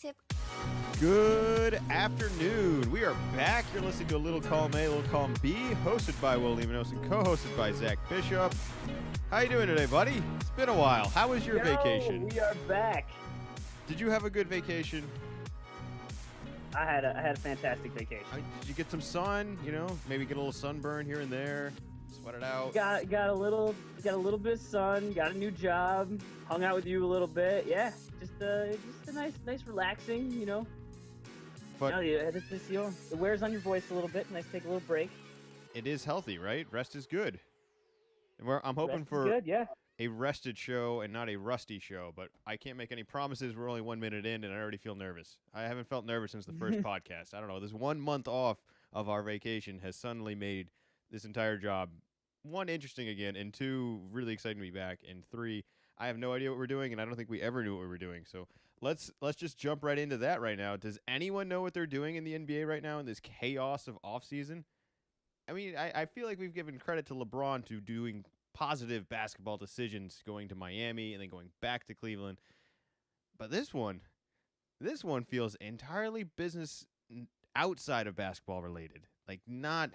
tip. Good afternoon. We are back. You're listening to a Little Column A, Little Column B, hosted by Will Levinos and co-hosted by Zach Bishop. How you doing today, buddy? It's been a while. How was your vacation? We are back. Did you have a good vacation? I had a fantastic vacation. Did you get some sun? You know, maybe get a little sunburn here and there. Sweat it out. Got a little bit of sun. Got a new job. Hung out with you a little bit. Yeah, just a nice relaxing. You know. But it wears on your voice a little bit. Nice to take a little break. it is healthy, right? Rest is good. I'm hoping Rest is for good, yeah. a rested show and not a rusty show, but I can't make any promises. We're only 1 minute in, and I already feel nervous. I haven't felt nervous since the first podcast. I don't know. This 1 month off of our vacation has suddenly made this entire job, one, interesting again, and two, really exciting to be back, and three, I have no idea what we're doing, and I don't think we ever knew what we were doing. So let's just jump right into that right now. Does anyone know what they're doing in the NBA right now in this chaos of offseason? I mean, I feel like we've given credit to LeBron to doing positive basketball decisions, going to Miami and then going back to Cleveland. But this one feels entirely business outside of basketball related, like not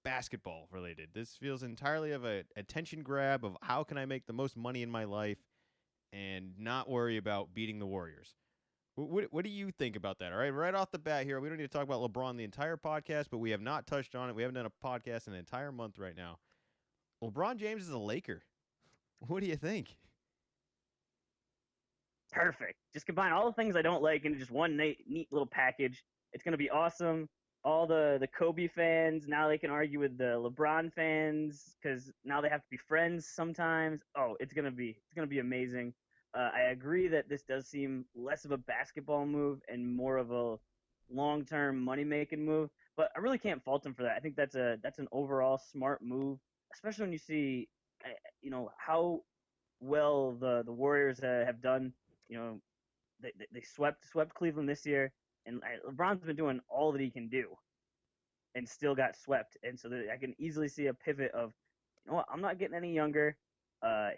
basketball related. This feels entirely of a attention grab of how can I make the most money in my life and not worry about beating the Warriors. What do you think about that? All right off the bat here, we don't need to talk about LeBron the entire podcast, but we have not touched on it. We haven't done a podcast in an entire month right now. LeBron James is a Laker. What do you think? Perfect. Just combine all the things I don't like into just one neat little package. It's gonna be awesome. All the Kobe fans, now they can argue with the LeBron fans because now they have to be friends sometimes. Oh, it's gonna be amazing. I agree that this does seem less of a basketball move and more of a long-term money-making move, but I really can't fault him for that. I think that's an overall smart move, especially when you see, how well the Warriors have done. You know, they swept Cleveland this year, and LeBron's been doing all that he can do, and still got swept. And so I can easily see a pivot of, you know what, I'm not getting any younger.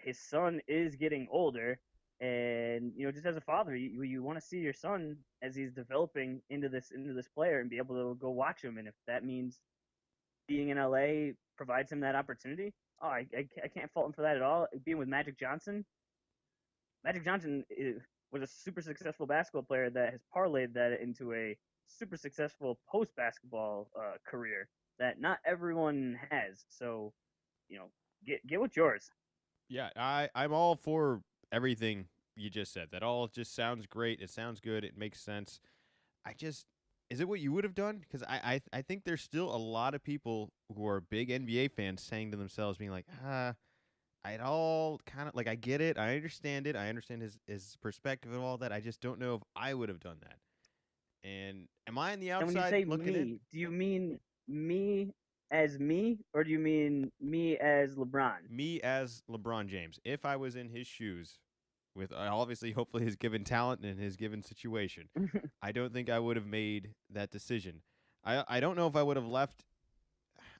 His son is getting older, and just as a father, you want to see your son as he's developing into this player and be able to go watch him. And if that means being in LA provides him that opportunity, I can't fault him for that at all. Being with Magic Johnson was a super successful basketball player that has parlayed that into a super successful post-basketball career that not everyone has. So, get what's yours. Yeah, I'm all for everything you just said. That all just sounds great. It sounds good. It makes sense. Is it what you would have done? Because I think there's still a lot of people who are big NBA fans saying to themselves, being like, I'd all kind of, like, I get it. I understand it. I understand his perspective and all that. I just don't know if I would have done that. And am I on the outside and when you say looking me, in? do you mean me as me, or do you mean me as LeBron? Me as LeBron James. If I was in his shoes, with obviously, hopefully, his given talent and his given situation, I don't think I would have made that decision. I don't know if I would have left.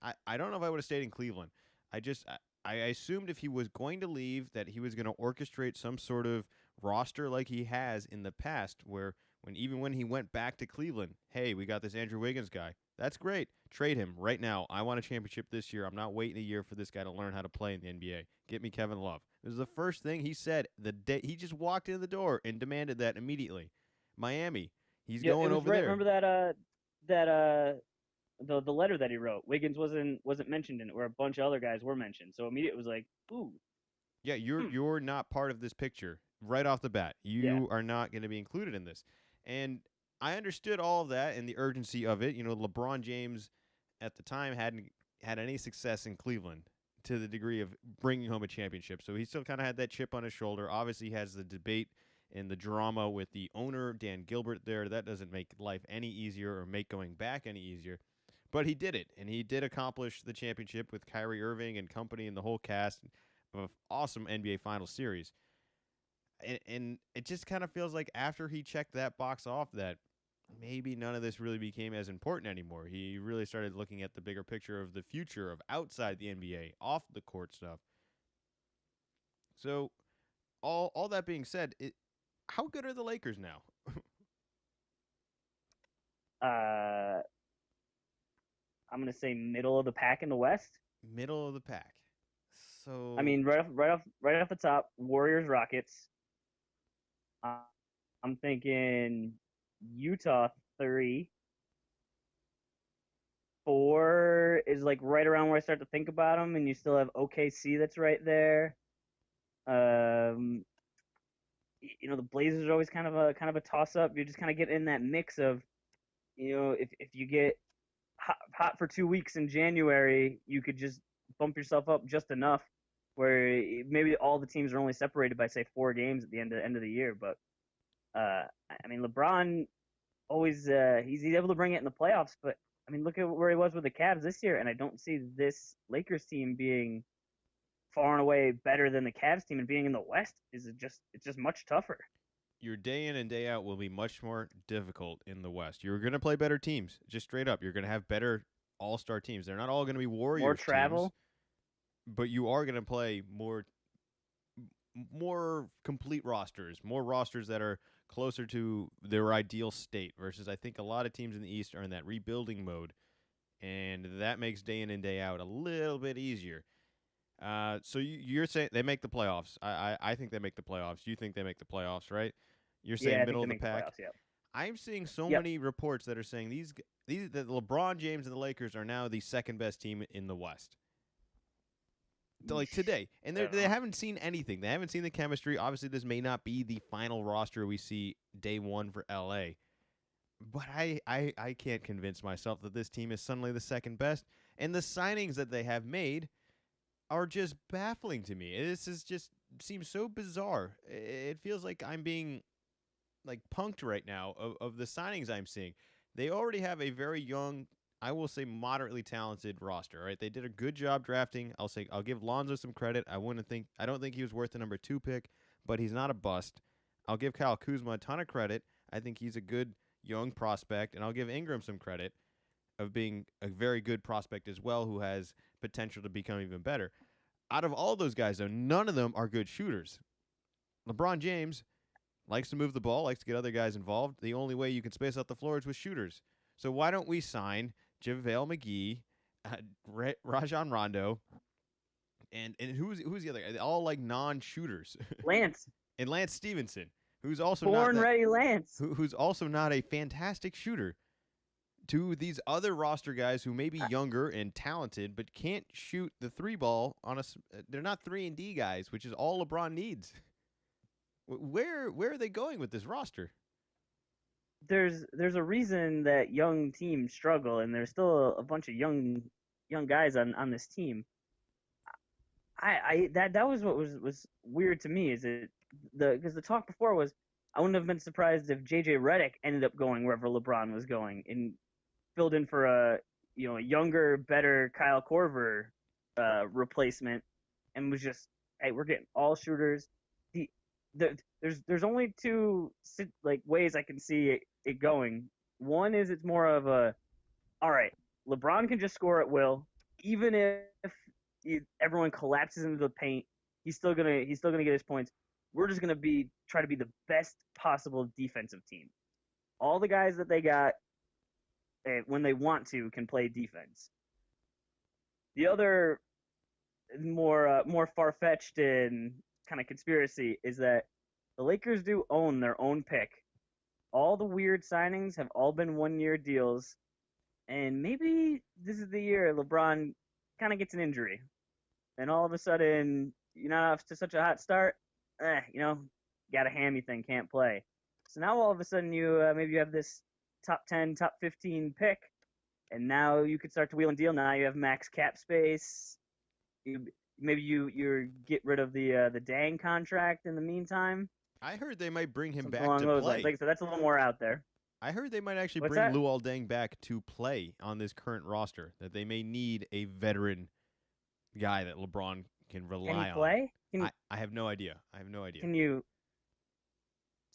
I don't know if I would have stayed in Cleveland. I assumed if he was going to leave that he was going to orchestrate some sort of roster like he has in the past, where even when he went back to Cleveland, hey, we got this Andrew Wiggins guy. That's great. Trade him right now. I want a championship this year. I'm not waiting a year for this guy to learn how to play in the NBA. Get me Kevin Love. This is the first thing he said the day he just walked in the door and demanded that immediately. Miami. He's going over there. Remember the letter that he wrote. Wiggins wasn't mentioned in it, where a bunch of other guys were mentioned. So immediately it was like, ooh. Yeah, you're not part of this picture right off the bat. You are not going to be included in this. And I understood all of that and the urgency of it. LeBron James at the time hadn't had any success in Cleveland to the degree of bringing home a championship. So he still kind of had that chip on his shoulder. Obviously, he has the debate and the drama with the owner, Dan Gilbert, there. That doesn't make life any easier or make going back any easier. But he did it, and he did accomplish the championship with Kyrie Irving and company and the whole cast of an awesome NBA Finals series. And it just kind of feels like after he checked that box off that maybe none of this really became as important anymore. He really started looking at the bigger picture of the future of outside the NBA, off the court stuff. So all that being said, how good are the Lakers now? Uh, I'm gonna say middle of the pack in the West. Middle of the pack. I So mean, right off the top, Warriors, Rockets. Uh, I'm thinking Utah 3. 4 is like right around where I start to think about them, and you still have OKC that's right there. Um, the Blazers are always kind of a toss up. You're just kind of getting in that mix of, if you get hot for 2 weeks in January, you could just bump yourself up just enough where maybe all the teams are only separated by say 4 games at the end of the year. But I mean, LeBron always he's able to bring it in the playoffs. But I mean, look at where he was with the Cavs this year, and I don't see this Lakers team being far and away better than the Cavs team, and being in the West it's just much tougher. your day in and day out will be much more difficult in the West. You're going to play better teams, just straight up. You're going to have better all-star teams. They're not all going to be More Warriors teams, travel. but you are going to play more complete rosters, more rosters that are closer to their ideal state versus I think a lot of teams in the East are in that rebuilding mode, and that makes day in and day out a little bit easier. So you're saying they make the playoffs. I think they make the playoffs. You think they make the playoffs, right? You're Yeah, saying I think middle they of the make the pack. playoffs. Yep. I'm seeing so Yep. many reports that are saying these that LeBron James and the Lakers are now the second best team in the West. Like Yeesh. today, and I don't they know. haven't seen anything. They haven't seen the chemistry. Obviously, this may not be the final roster we see day one for LA, but I can't convince myself that this team is suddenly the second best. And the signings that they have made are just baffling to me. This is just seems so bizarre. It feels like I'm being like punked right now of the signings I'm seeing. They already have a very young, I will say moderately talented roster, right? They did a good job drafting. I'll give Lonzo some credit. I don't think he was worth the number 2 pick, but he's not a bust. I'll give Kyle Kuzma a ton of credit. I think he's a good young prospect, and I'll give Ingram some credit of being a very good prospect as well who has potential to become even better. Out of all those guys, though, none of them are good shooters. LeBron James likes to move the ball, likes to get other guys involved. The only way you can space out the floor is with shooters. So why don't we sign JaVale McGee, Rajon Rondo, and who's the other guy? All like non-shooters, Lance, and Lance Stevenson, who's also not born that, ready, Lance. who's also not a fantastic shooter. To these other roster guys who may be younger and talented, but can't shoot the 3 ball on a. They're not 3-and-D guys, which is all LeBron needs. Where are they going with this roster? There's a reason that young teams struggle, and there's still a bunch of young guys on this team. That was what was weird to me, is it because the talk before was I wouldn't have been surprised if JJ Redick ended up going wherever LeBron was going and filled in for a younger, better Kyle Korver replacement, and was just, hey, we're getting all shooters. There's only two like ways I can see it going. One is it's more of a, all right, LeBron can just score at will, even if everyone collapses into the paint. He's still gonna get his points. We're just gonna try to be the best possible defensive team. All the guys that they got, when they want to, can play defense. The other more far fetched and kind of conspiracy is that the Lakers do own their own pick. All the weird signings have all been 1-year deals, and maybe this is the year LeBron kind of gets an injury, and all of a sudden, off to such a hot start, got a hammy thing, can't play. So now all of a sudden maybe you have this top 10, top 15 pick, and now you could start to wheel and deal. Now you have max cap space. Maybe you get rid of the Dang contract in the meantime. I heard they might bring him Something back along to those lines. play. Like I said, that's a little more out there. I heard they might actually What's bring that? Luol Deng back to play on this current roster. That they may need a veteran guy that LeBron can rely Can he on. play? I have no idea. I have no idea. Can you?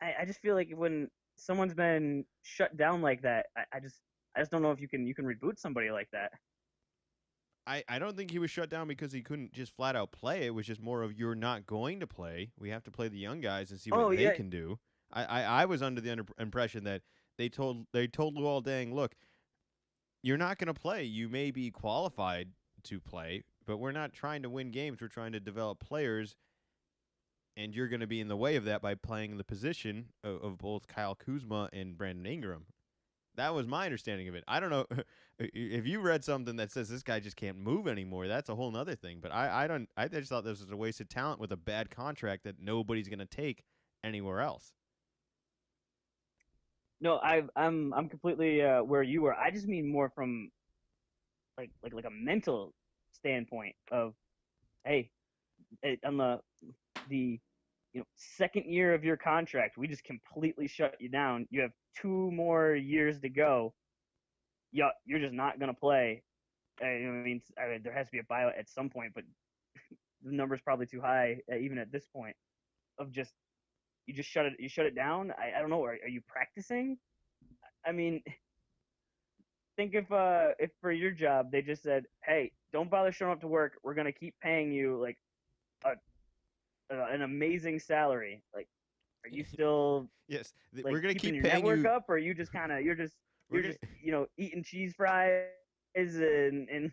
I just feel like when someone's been shut down like that, I just don't know if you can reboot somebody like that. I don't think he was shut down because he couldn't just flat out play. It was just more of you're not going to play. We have to play the young guys and see what they can do. I was under the impression that they told Luol Deng, look, you're not going to play. You may be qualified to play, but we're not trying to win games. We're trying to develop players, and you're going to be in the way of that by playing the position of both Kyle Kuzma and Brandon Ingram. That was my understanding of it. I don't know if you read something that says this guy just can't move anymore. That's a whole nother thing. But I don't. I just thought this was a waste of talent with a bad contract that nobody's going to take anywhere else. No, I'm completely where you were. I just mean more from like a mental standpoint of, hey, on the second year of your contract, we just completely shut you down. You have 2 more years to go. Yeah, you're just not gonna play. I mean, there has to be a buyout at some point, but the number's probably too high, even at this point. Of just you just shut it down. I don't know. Are you practicing? I mean, think if for your job they just said, hey, don't bother showing up to work. We're gonna keep paying you like a, an amazing salary. Like, are you still Yes, like we're going to keeping keep your paying network you. up, or are you just kind of We're you're going just eating cheese fries and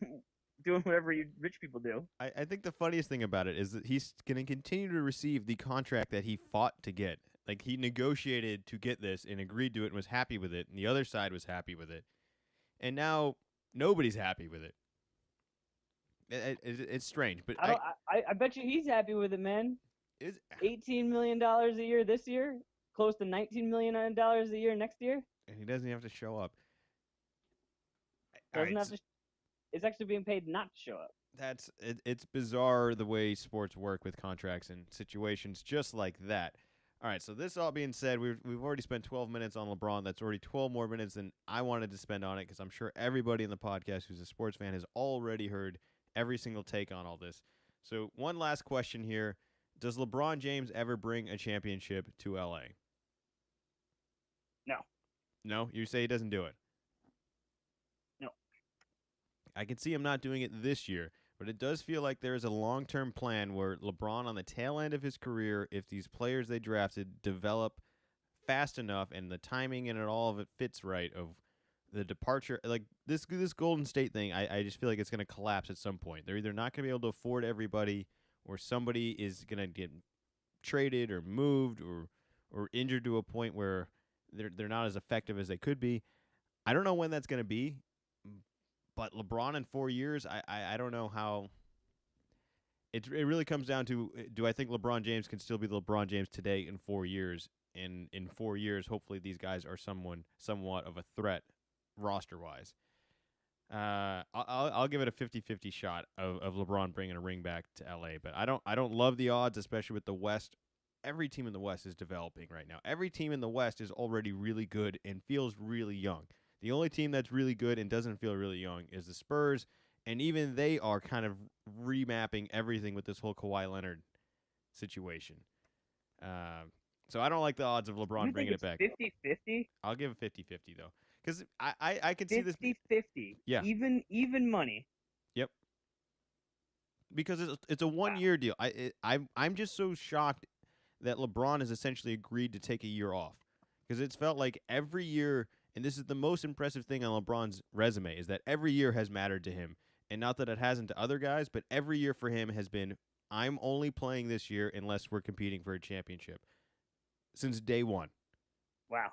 doing whatever you rich people do? I think the funniest thing about it is that he's going to continue to receive the contract that he fought to get. Like, he negotiated to get this and agreed to it and was happy with it, and the other side was happy with it. And now nobody's happy with it. It's strange, but I don't. I bet you he's happy with it, man. is $18 million a year this year, close to $19 million a year next year. and he doesn't have to show up. All Doesn't right, have to. It's actually being paid not to show up. it's bizarre the way sports work with contracts and situations just like that. All right, so this all being said, we've already spent 12 minutes on LeBron. That's already 12 more minutes than I wanted to spend on it because I'm sure everybody in the podcast who's a sports fan has already heard every single take on all this. So one last question here: does LeBron James ever bring a championship to LA? No, No, you say he doesn't do it. no. I can see him not doing it this year, but it does feel like there is a long term plan where LeBron, on the tail end of his career, if these players they drafted develop fast enough and the timing and all of it fits right, of the departure, like this Golden State thing, I just feel like it's going to collapse at some point. They're either not going to be able to afford everybody, or somebody is going to get traded or moved or injured to a point where they're not as effective as they could be. I don't know when that's going to be, but LeBron in 4 years, I don't know how. It really comes down to, do I think LeBron James can still be the LeBron James today in 4 years? And in 4 years, hopefully these guys are somewhat of a threat roster wise. I'll give it a 50-50 shot of LeBron bringing a ring back to LA, but I don't love the odds, especially with the West. Every team in the West is developing right now. Every team in the West is already really good and feels really young. The only team that's really good and doesn't feel really young is the Spurs, and even they are kind of remapping everything with this whole Kawhi Leonard situation. So I don't like the odds of LeBron You think bringing it it's back. 50-50? I'll give it 50-50 though, because I can see this. 50-50. Yeah. Even money. Yep. Because it's a Wow. 1 year deal. I'm just so shocked that LeBron has essentially agreed to take a year off, because it's felt like every year, and this is the most impressive thing on LeBron's resume, is that every year has mattered to him, and not that it hasn't to other guys, but every year for him has been, I'm only playing this year unless we're competing for a championship since day one. Wow.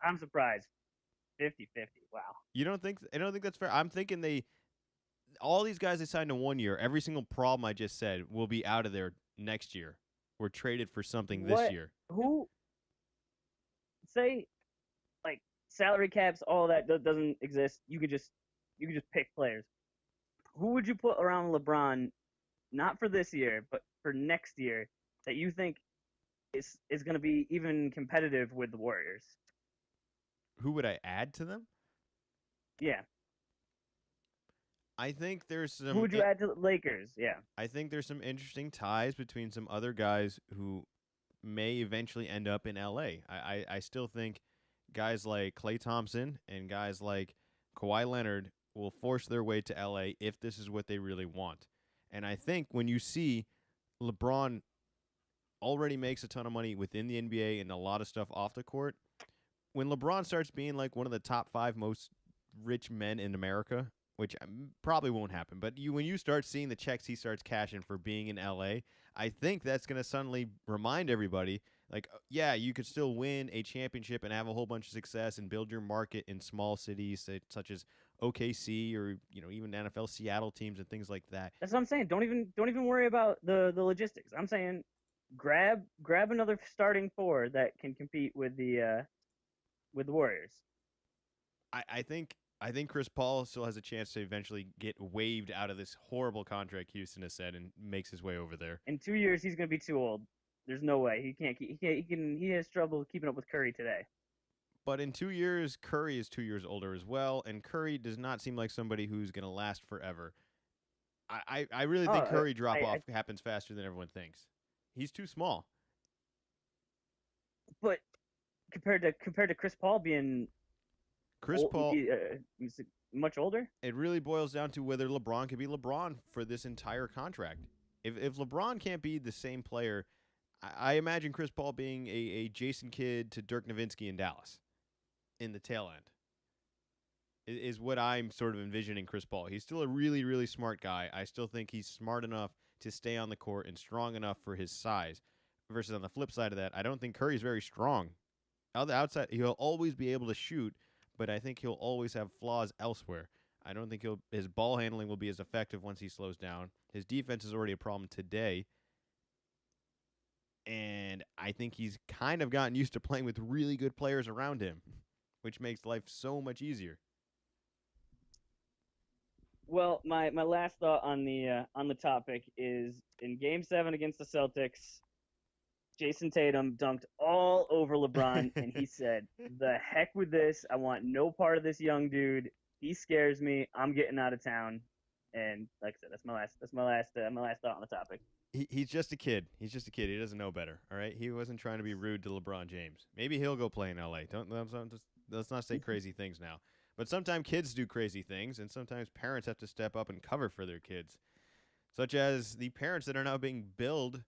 I'm surprised. 50-50. Wow. You don't think? I don't think that's fair. I'm thinking all these guys they signed to 1 year, every single problem I just said will be out of there next year. We're traded for something this What? year. Who say like salary caps? All that doesn't exist. You could just pick players. Who would you put around LeBron? Not for this year, but for next year, that you think is going to be even competitive with the Warriors? Who would I add to them? Yeah. I think there's Who some. would you add to the Lakers? Yeah. I think there's some interesting ties between some other guys who may eventually end up in LA. I still think guys like Klay Thompson and guys like Kawhi Leonard will force their way to LA if this is what they really want. And I think when you see LeBron already makes a ton of money within the NBA and a lot of stuff off the court, when LeBron starts being like one of the top 5 most rich men in America, which probably won't happen, but when you start seeing the checks he starts cashing for being in LA, I think that's going to suddenly remind everybody like, yeah, you could still win a championship and have a whole bunch of success and build your market in small cities such as OKC or even NFL Seattle teams and things like that. That's what I'm saying. Don't even worry about the logistics. I'm saying grab another starting four that can compete with the Warriors. I think Chris Paul still has a chance to eventually get waived out of this horrible contract Houston has said and makes his way over there. In 2 years, he's gonna be too old. There's no way he can't. He has trouble keeping up with Curry today. But in 2 years, Curry is 2 years older as well, and Curry does not seem like somebody who's going to last forever. I really think Curry drop off happens faster than everyone thinks. He's too small. But compared to Chris Paul being Paul, he's much older. It really boils down to whether LeBron can be LeBron for this entire contract. If LeBron can't be the same player, I imagine Chris Paul being a Jason Kidd to Dirk Nowitzki in Dallas in the tail end. Is what I'm sort of envisioning Chris Paul. He's still a really, really smart guy. I still think he's smart enough to stay on the court and strong enough for his size. Versus on the flip side of that, I don't think Curry's very strong. On the outside, he'll always be able to shoot, but I think he'll always have flaws elsewhere. I don't think his ball handling will be as effective once he slows down. His defense is already a problem today. And I think he's kind of gotten used to playing with really good players around him, which makes life so much easier. Well, my last thought on the topic is in Game 7 against the Celtics, Jason Tatum dunked all over LeBron, and he said, "The heck with this! I want no part of this young dude. He scares me. I'm getting out of town." And like I said, that's my last thought on the topic. He's just a kid. He's just a kid. He doesn't know better. All right. He wasn't trying to be rude to LeBron James. Maybe he'll go play in LA. Let's not say crazy things now. But sometimes kids do crazy things, and sometimes parents have to step up and cover for their kids, such as the parents that are now being billed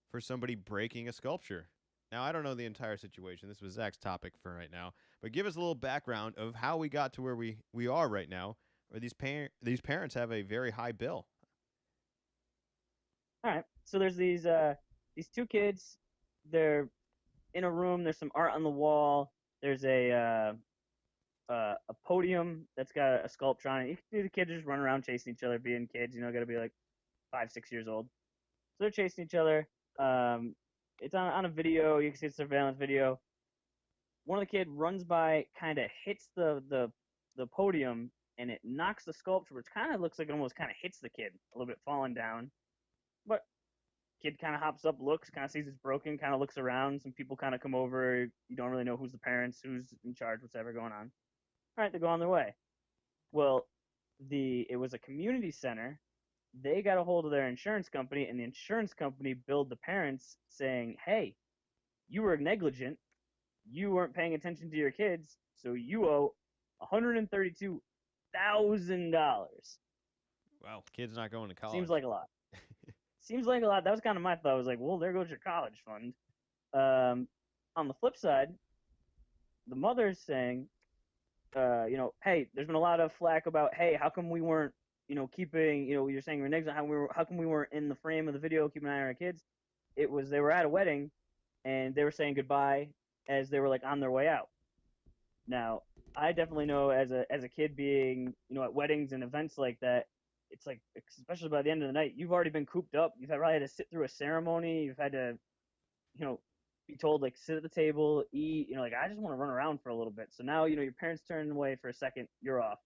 for somebody breaking a sculpture. Now, I don't know the entire situation. This was Zach's topic for right now. But give us a little background of how we got to where we are right now, where these parents have a very high bill. All right. So there's these two kids. They're in a room. There's some art on the wall. There's a podium that's got a sculpture on it. You can see the kids just running around chasing each other, being kids. Got to be like 5, 6 years old. So they're chasing each other. It's on a video. You can see a surveillance video. One of the kids runs by, kind of hits the podium, and it knocks the sculpture, which kind of looks like it almost kind of hits the kid a little bit, falling down. But kid kind of hops up, looks, kind of sees it's broken, kind of looks around. Some people kind of come over. You don't really know who's the parents, who's in charge, whatever going on. All right, they go on their way. Well, it was a community center. They got a hold of their insurance company, and the insurance company billed the parents saying, "Hey, you were negligent. You weren't paying attention to your kids, so you owe $132,000." Wow, kid's not going to college. Seems like a lot. Seems like a lot. That was kind of my thought. I was like, well, there goes your college fund. On the flip side, the mother's saying, hey, there's been a lot of flack about, hey, how come we weren't, keeping, you're saying we're negligent. How come we weren't in the frame of the video keeping an eye on our kids? They were at a wedding, and they were saying goodbye as they were like on their way out. Now, I definitely know as a kid being, at weddings and events like that, it's like, especially by the end of the night, you've already been cooped up. You've probably had to sit through a ceremony. You've had to, be told, like, sit at the table, eat. Like, I just want to run around for a little bit. So now, your parents turn away for a second. You're off.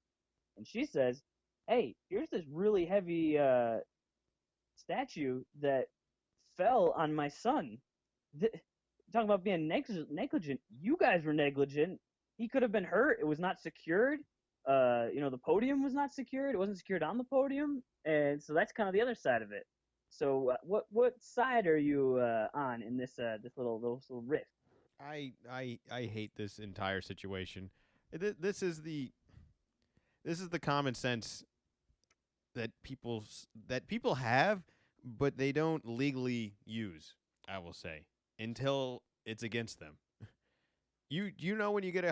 And she says, hey, here's this really heavy statue that fell on my son. Talking about being negligent. You guys were negligent. He could have been hurt. It was not secured. The podium was not secured. It wasn't secured on the podium, and so that's kind of the other side of it. So, what side are you on in this little rift? I hate this entire situation. This is the common sense that people have, but they don't legally use. I will say, until it's against them. You know when you get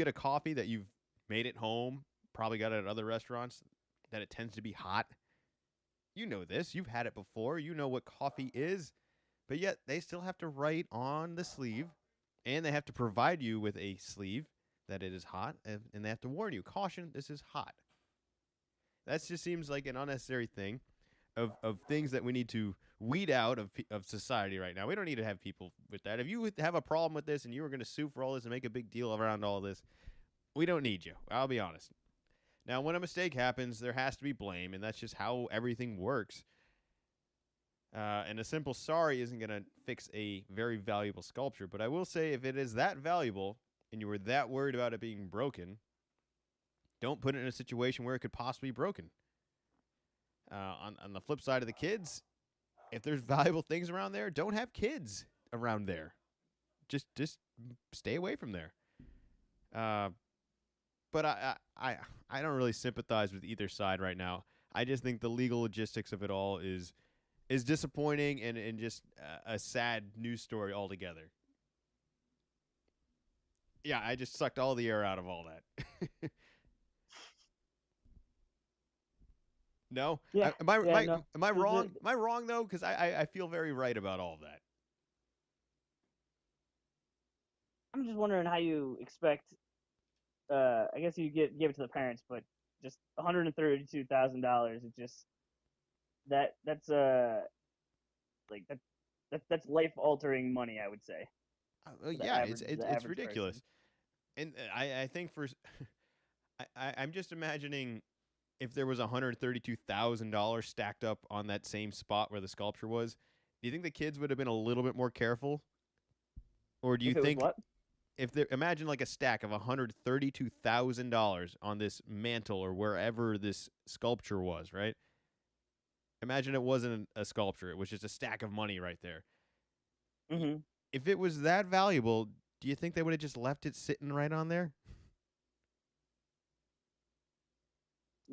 a coffee that you've made at home, probably got it at other restaurants, that it tends to be hot. You know this. You've had it before. You know what coffee is, but yet they still have to write on the sleeve, and they have to provide you with a sleeve that it is hot, and they have to warn you, caution, this is hot. That just seems like an unnecessary thing of things that we need to weed out of society right now. We don't need to have people with that. If you have a problem with this and you were going to sue for all this and make a big deal around all this, we don't need you. I'll be honest. Now, when a mistake happens, there has to be blame, and that's just how everything works. And a simple sorry isn't going to fix a very valuable sculpture. But I will say, if it is that valuable and you were that worried about it being broken, don't put it in a situation where it could possibly be broken. On the flip side of the kids, if there's valuable things around there, don't have kids around there. Just stay away from there. But I don't really sympathize with either side right now. I just think the legal logistics of it all is disappointing and just a sad news story altogether. Yeah, I just sucked all the air out of all that. No, Yeah, no. am I wrong? Am I wrong though? Because I feel very right about all of that. I'm just wondering how you expect. I guess you give it to the parents, but just $132,000. It just that's like that's life altering money. I would say for Yeah, the it's average ridiculous, person. and I think for I'm just imagining if there was $132,000 stacked up on that same spot where the sculpture was. Do you think the kids would have been a little bit more careful, or do you If it was think what? if there imagine like a stack of $132,000 on this mantle or wherever this sculpture was, right? Imagine it wasn't a sculpture; it was just a stack of money right there. Hmm. If it was that valuable, do you think they would have just left it sitting right on there?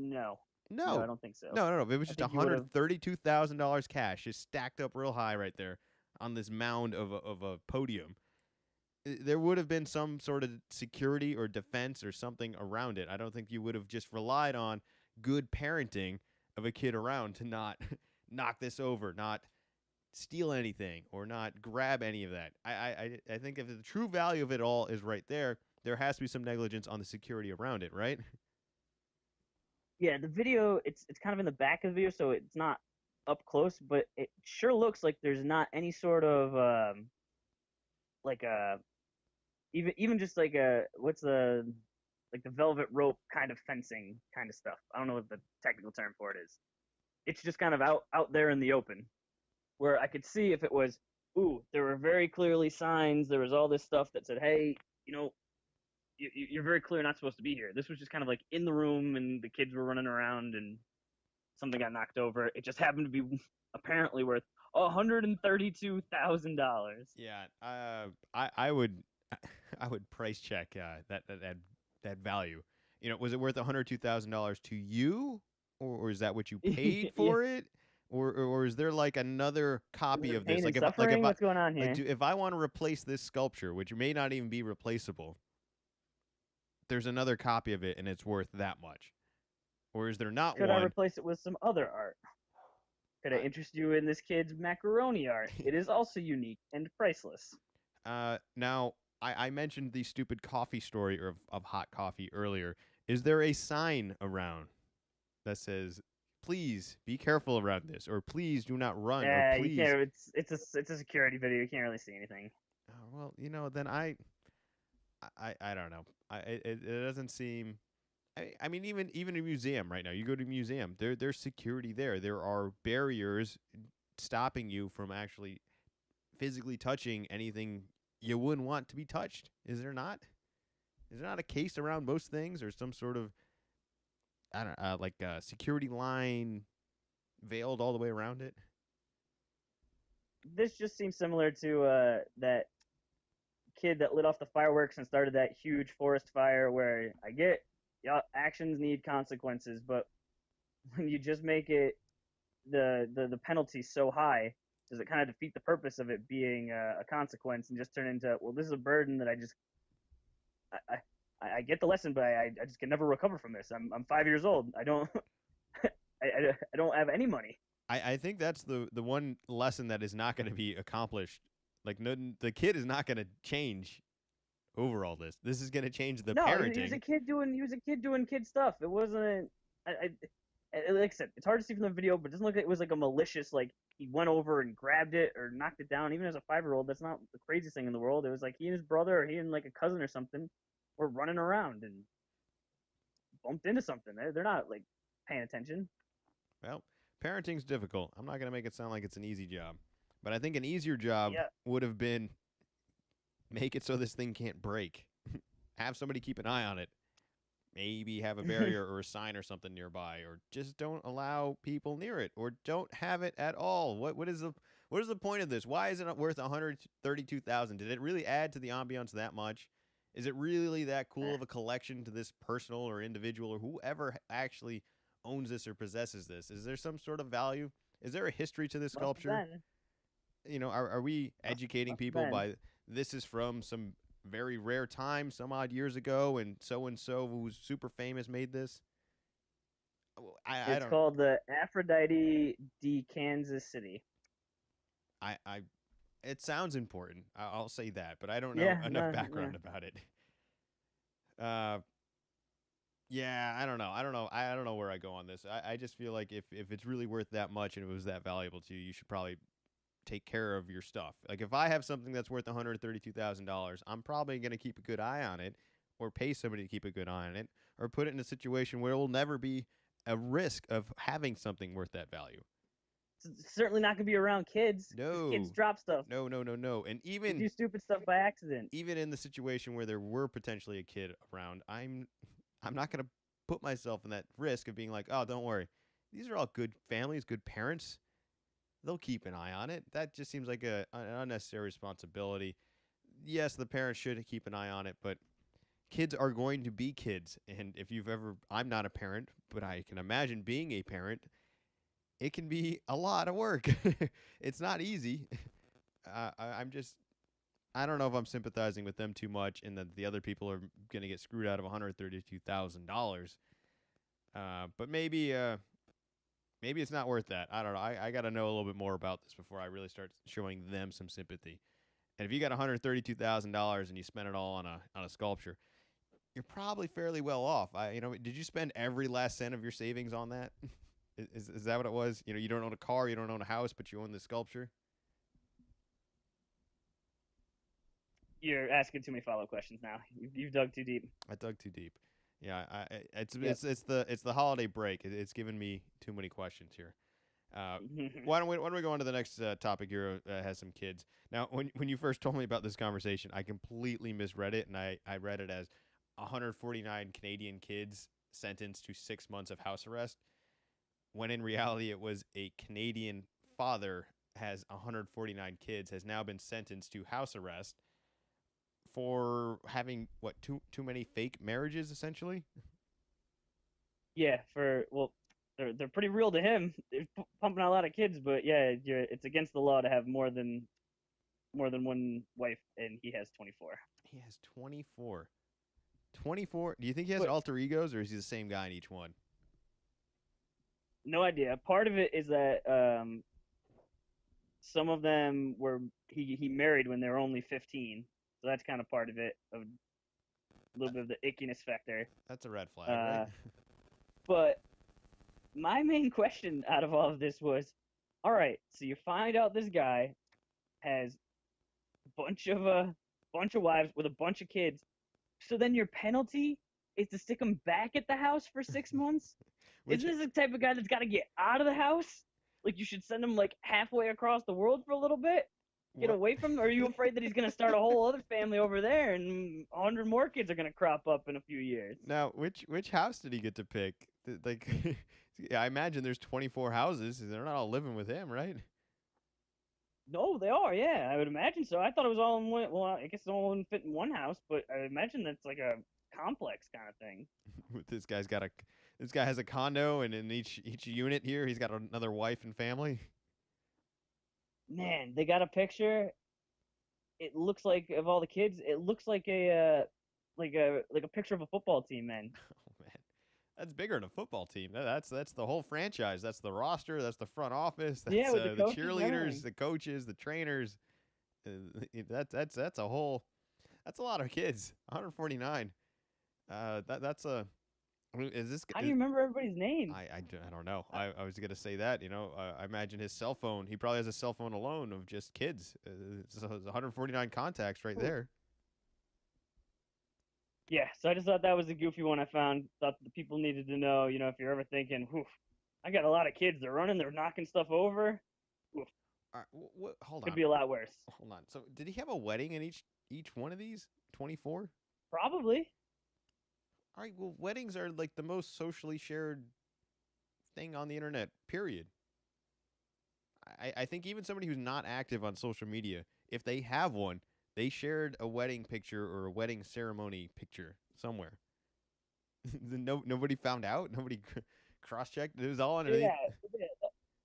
No, no, I No. don't think so. No, no, no. If it was I just think you would have. $132,000 cash, just stacked up real high right there on this mound of a podium, there would have been some sort of security or defense or something around it. I don't think you would have just relied on good parenting of a kid around to not knock this over, not steal anything, or not grab any of that. I think if the true value of it all is right there, there has to be some negligence on the security around it, right? Yeah, the video. It's kind of in the back of the video, so it's not up close, but it sure looks like there's not any sort of like a even just like a what's the like the velvet rope kind of fencing kind of stuff. I don't know what the technical term for it is. It's just kind of out there in the open where I could see if it was, ooh, there were very clearly signs. There was all this stuff that said, hey, you know, you're very clear not supposed to be here. This was just kind of like in the room and the kids were running around and something got knocked over. It just happened to be apparently worth $132,000. Yeah, I would I would price check that value. You know, was it worth $102,000 to you, or is that what you paid Yeah. for it, or is there like another Is copy it of this? pain and Like if suffering? I What's going on like here? if I want to replace this sculpture, which may not even be replaceable, there's another copy of it and it's worth that much, or is there not Could I one? replace it with some other art? Could I I, interest you in this kid's macaroni art? It is also unique and priceless. Now I mentioned the stupid coffee story of hot coffee earlier. Is there a sign around that says, "Please be careful around this," or "Please do not run," or You "Please"? can't. It's a security video. You can't really see anything. Well, then I don't know. It doesn't seem. I mean, even a museum right now. You go to a museum. There's security there. There are barriers stopping you from actually physically touching anything you wouldn't want to be touched. Is there not? Is there not a case around most things, or some sort of I don't like a security line veiled all the way around it? This just seems similar to that kid that lit off the fireworks and started that huge forest fire. Where I get, yeah, actions need consequences, but when you just make it the penalty so high, does it kind of defeat the purpose of it being a consequence and just turn into, well, this is a burden that I just I, I get the lesson, but I just can never recover from this. I'm 5 years old. I don't I don't have any money. I think that's the one lesson that is not going to be accomplished. Like, no, the kid is not going to change over all this. This is going to change the No, he was parenting. a kid doing kid stuff. It wasn't. Like I said, it's hard to see from the video, but it doesn't look like it was like a malicious like he went over and grabbed it or knocked it down. Even as a 5-year-old, that's not the craziest thing in the world. It was like he and his brother or he and like a cousin or something were running around and bumped into something. They're not like paying attention. Well, parenting's difficult. I'm not going to make it sound like it's an easy job, but I think an easier job Yeah, would have been make it so this thing can't break. Have somebody keep an eye on it. Maybe have a barrier or a sign or something nearby, or just don't allow people near it, or don't have it at all. What is the point of this? Why is it worth 132,000? Did it really add to the ambiance that much? Is it really that cool of a collection to this personal or individual or whoever actually owns this or possesses this? Is there some sort of value? Is there a history to this must have sculpture? been. Are we educating Must have people been. by this is from some very rare time some odd years ago and so who's super famous made this? I It's don't called the Aphrodite de Kansas City. I it sounds important. I'll say that, but I don't know Yeah, enough no, yeah. background about it. Uh yeah, I don't know. I don't know where I go on this. I just feel like if it's really worth that much and it was that valuable to you, you should probably take care of your stuff. Like if I have something that's worth $132,000, I'm probably going to keep a good eye on it, or pay somebody to keep a good eye on it, or put it in a situation where it will never be a risk of having something worth that value. It's certainly not gonna be around kids because kids No, drop stuff. no. And They do stupid stuff by accident. even in the situation where there were potentially a kid around, I'm not going to put myself in that risk of being like, oh, don't worry, these are all good families, good parents. They'll keep an eye on it. That just seems like an unnecessary responsibility. Yes, the parents should keep an eye on it, but kids are going to be kids. And if you've ever, I'm not a parent, but I can imagine being a parent, it can be a lot of work. It's not easy. I'm just, I don't know if I'm sympathizing with them too much and that the other people are going to get screwed out of $132,000. But maybe it's not worth that. I don't know. I got to know a little bit more about this before I really start showing them some sympathy. And if you got $132,000 and you spend it all on a sculpture, you're probably fairly well off. Did you spend every last cent of your savings on that? Is that what it was? You don't own a car, you don't own a house, but you own the sculpture. You're asking too many follow-up questions now. You've dug too deep. I dug too deep. Yeah, it's Yep. it's the holiday break. It's given me too many questions here. Why don't we go on to the next topic here? Has some kids. Now, when you first told me about this conversation, I completely misread it, and I read it as 149 Canadian kids sentenced to 6 months of house arrest. When in reality, it was a Canadian father has 149 kids has now been sentenced to house arrest for having too many fake marriages, essentially. Yeah, they're pretty real to him. They're pumping out a lot of kids, but yeah, it's against the law to have more than one wife, and he has 24. He has 24. 24. Do you think he has But alter egos, or is he the same guy in each one? no idea. Part of it is that some of them were he married when they were only 15, so that's kind of part of it, of a little bit of the ickiness factor. That's a red flag, right? Uh, but my main question out of all of this was, all right, so you find out this guy has a bunch of wives with a bunch of kids. So then your penalty is to stick him back at the house for 6 months? Which Isn't this the type of guy that's got to get out of the house? Like you should send him like halfway across the world for a little bit, get what? away from him? Or are you afraid that he's gonna start a whole other family over there and 100 more kids are gonna crop up in a few years? Now, which house did he get to pick? Like, yeah, I imagine there's 24 houses. They're not all living with him, right? No, they are. Yeah, I would imagine so. I thought it was all in one. Well, I guess it all wouldn't fit in one house, but I imagine that's like a complex kind of thing. This guy has a condo, and in each unit here, he's got another wife and family. Man, they got a picture. It looks like of all the kids, it looks like a picture of a football team, man. Oh man, that's bigger than a football team. That's the whole franchise. That's the roster. That's the front office. Yeah, That's with the the coaches and cheerleaders, everything. the coaches, the trainers. That's a whole. That's a lot of kids. 149. That's a. Is this? How do you remember everybody's names? I don't know. I was gonna say that. I imagine his cell phone. He probably has a cell phone alone of just kids. So it's 149 contacts right Ooh. there. Yeah, so I just thought that was a goofy one I found. Thought the people needed to know, if you're ever thinking, "Whew, I got a lot of kids. They're running. They're knocking stuff over. Oof, All right, hold could on. be a lot worse." Hold on. So did he have a wedding in each one of these? 24? Probably. All right, well, weddings are like the most socially shared thing on the internet, period. I think even somebody who's not active on social media, if they have one, they shared a wedding picture or a wedding ceremony picture somewhere. Nobody found out. Nobody cross checked. It was all underneath. Yeah.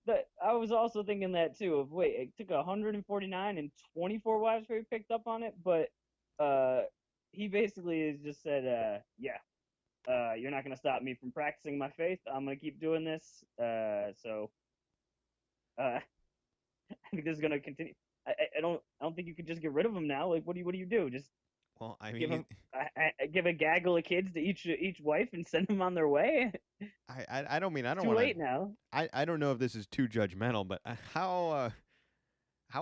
But I was also thinking that too. Of wait, it took 149 and 24 wives for he picked up on it, but uh, he basically has just said, yeah, you're not gonna stop me from practicing my faith. I'm gonna keep doing this. So I think this is gonna continue. I don't think you could just get rid of him now. Like, what do you do? Just Well, I give mean, him give a gaggle of kids to each wife and send them on their way. I don't mean I It's don't too want to. late now. I don't know if this is too judgmental, but how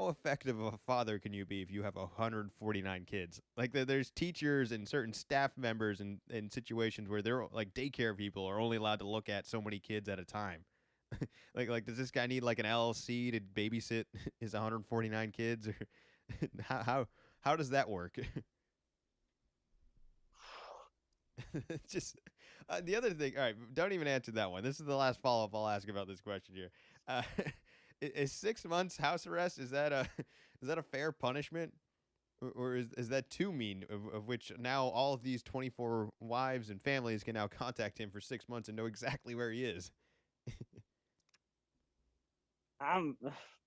effective of a father can you be if you have 149 kids? Like there's teachers and certain staff members in situations where they're like daycare people are only allowed to look at so many kids at a time. Like does this guy need like an LLC to babysit his 149 kids or how does that work? Just the other thing. All right, don't even answer that one. This is the last follow up I'll ask about this question here. Uh, is 6 months house arrest? Is that a is that a fair punishment, or is that too mean? Of which now all of these 24 wives and families can now contact him for 6 months and know exactly where he is. I'm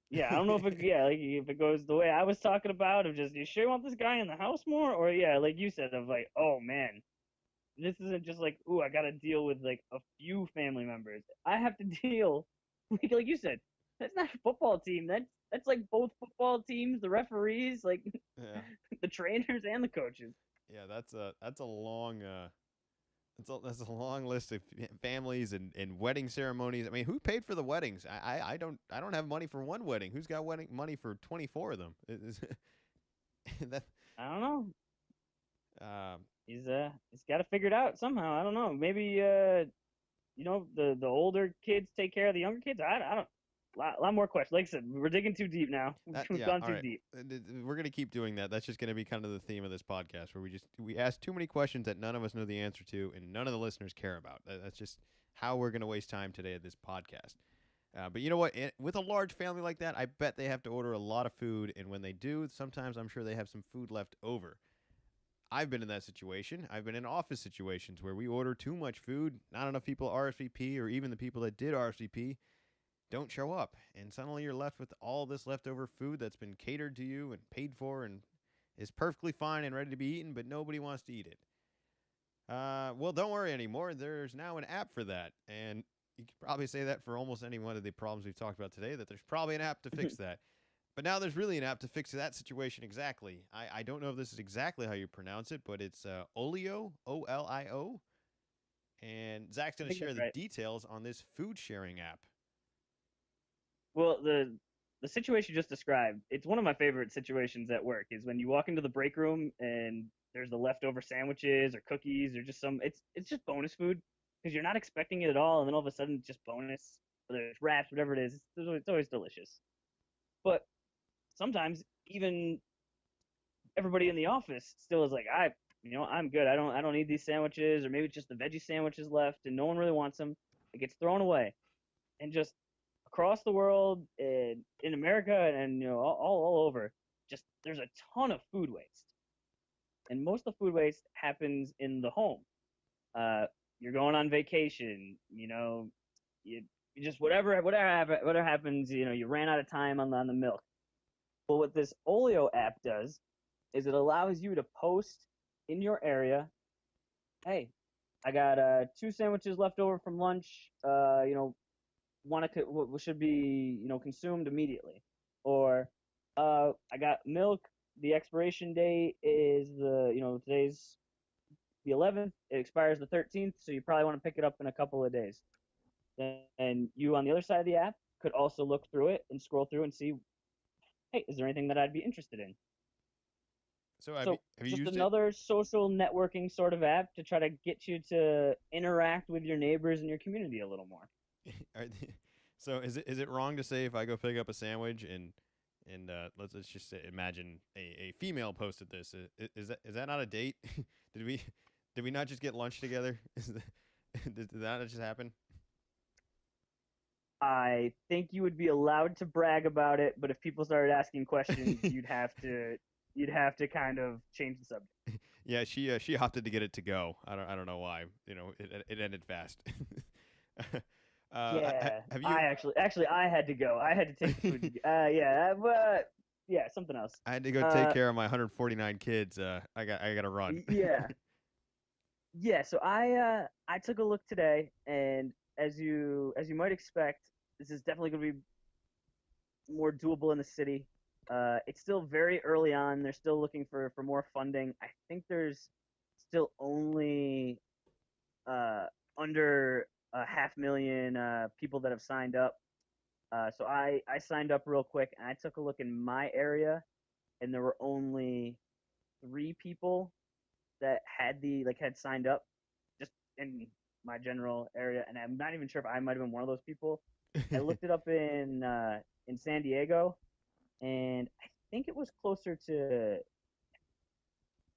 yeah, I don't know if it yeah, like if it goes the way I was talking about of just you sure you want this guy in the house more or yeah, like you said of like, oh man, this isn't just like, ooh, I gotta deal with like a few family members. I have to deal like you said, that's not a football team. That's like both football teams, the referees, like Yeah, the trainers and the coaches. yeah, that's a long that's a long list of families and wedding ceremonies. I mean, who paid for the weddings? I don't have money for one wedding. Who's got wedding money for 24 of them? That I don't know. um, He's got to figure it out somehow. I don't know. Maybe the older kids take care of the younger kids. I don't. Lot more questions. Like I said, we're digging too deep now. We've yeah, gone all too right. deep. We're gonna keep doing that. That's just gonna be kind of the theme of this podcast, where we ask too many questions that none of us know the answer to, and none of the listeners care about. That's just how we're gonna waste time today at this podcast. But you know what? With a large family like that, I bet they have to order a lot of food, and when they do, sometimes I'm sure they have some food left over. I've been in that situation. I've been in office situations where we order too much food, not enough people RSVP, or even the people that did RSVP don't show up. And suddenly you're left with all this leftover food that's been catered to you and paid for and is perfectly fine and ready to be eaten, but nobody wants to eat it. Well, don't worry anymore. There's now an app for that. And you could probably say that for almost any one of the problems we've talked about today, that there's probably an app to fix that. But now there's really an app to fix that situation exactly. I don't know if this is exactly how you pronounce it, but it's Olio, Olio. And Zach's I going to think share that's the right. details on this food sharing app. Well, the situation you just described, it's one of my favorite situations at work. Is when you walk into the break room and there's the leftover sandwiches or cookies or just it's just bonus food because you're not expecting it at all, and then all of a sudden it's just bonus. Whether it's wraps, whatever it is, it's always delicious. But sometimes even everybody in the office still is like, I'm good. I don't need these sandwiches, or maybe it's just the veggie sandwiches left, and no one really wants them. It gets thrown away, and just across the world, in America, and all over, just there's a ton of food waste, and most of the food waste happens in the home. Uh, you're going on vacation, you just whatever happens, you ran out of time on the milk. But what this Olio app does is it allows you to post in your area, hey, I got two sandwiches left over from lunch. Want to should be consumed immediately, or I got milk. The expiration date is today's the 11th. It expires the 13th, so you probably want to pick it up in a couple of days. And you on the other side of the app could also look through it and scroll through and see, hey, is there anything that I'd be interested in? So So have you just used it? another social networking sort of app to try to get you to interact with your neighbors and your community a little more. So is it wrong to say if I go pick up a sandwich and let's just say, imagine a female posted this, is that not a date? did we did we not just get lunch together? Did that not just happen? I think you would be allowed to brag about it, but if people started asking questions, you'd have to kind of change the subject. Yeah, she opted to get it to go. I don't know why. It ended fast. Yeah, have you? I actually I had to go. I had to take the food. Yeah, but yeah, something else. I had to go take Uh, care of my 149 kids. I got to run. yeah, yeah. So I took a look today, and as you might expect, this is definitely going to be more doable in the city. It's still very early on. They're still looking for more funding. I think there's still only uh, under a half million people that have signed up. So I signed up real quick and I took a look in my area, and there were only three people that had signed up just in my general area, and I'm not even sure if I might have been one of those people. I looked it up in San Diego, and I think it was closer to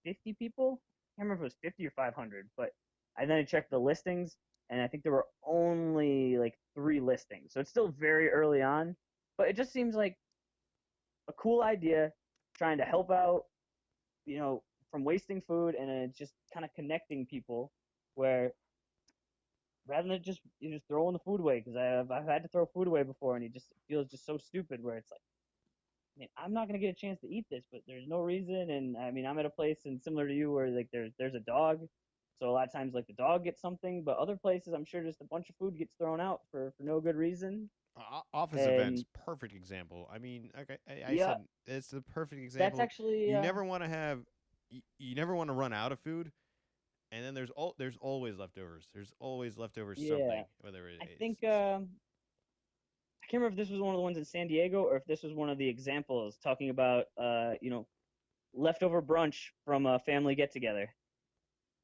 50 people. I can't remember if it was 50 or 500, but I checked the listings, and I think there were only like three listings. So it's still very early on, but it just seems like a cool idea, trying to help out, from wasting food, and it's just kind of connecting people where rather than just you just throwing the food away because I've had to throw food away before, and it just feels just so stupid where it's like, I mean, I'm not gonna get a chance to eat this, but there's no reason. And I mean, I'm at a place and similar to you where like there's a dog, so a lot of times like the dog gets something, but other places I'm sure just a bunch of food gets thrown out for no good reason. Office events, And perfect example. I mean, okay, I yeah, said it's the perfect that's example. actually You never want to have, you never want to run out of food, and then there's always leftovers. There's always leftovers yeah. something, whether I it's think I can't remember if this was one of the ones in San Diego or if this was one of the examples talking about leftover brunch from a family get together.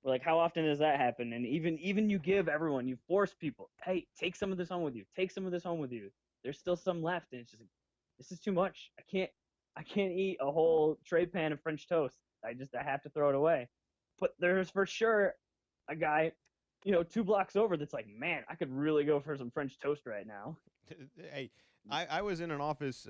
Like, how often does that happen? And even you give everyone, you force people, hey, take some of this home with you. Take some of this home with you. There's still some left, and it's just like, this is too much. I can't eat a whole tray pan of French toast. I have to throw it away. But there's for sure a guy, 2 blocks over that's like, man, I could really go for some French toast right now. hey, I was in an office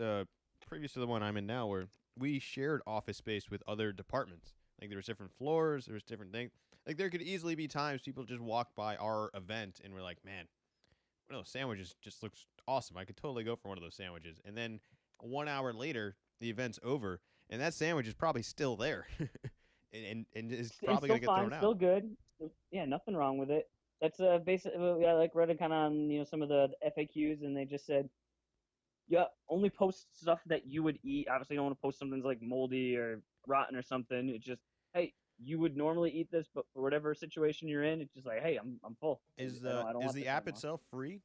previous to the one I'm in now where we shared office space with other departments. Like there was different floors, there was different things. Like there could easily be times people just walk by our event and we're like, man, one of those sandwiches just looks awesome. I could totally go for one of those sandwiches. And then 1 hour later, the event's over, and that sandwich is probably still there, and is And probably still gonna get fine, thrown out. still good. Yeah, nothing wrong with it. That's basically, I like read it kind of on some of the FAQs, and they just said, yeah, only post stuff that you would eat. Obviously, you don't want to post something that's like moldy or rotten or something. It's just, hey, you would normally eat this, but for whatever situation you're in, it's just like, hey, I'm full. Is I don't the I don't is want the this app anymore. itself free?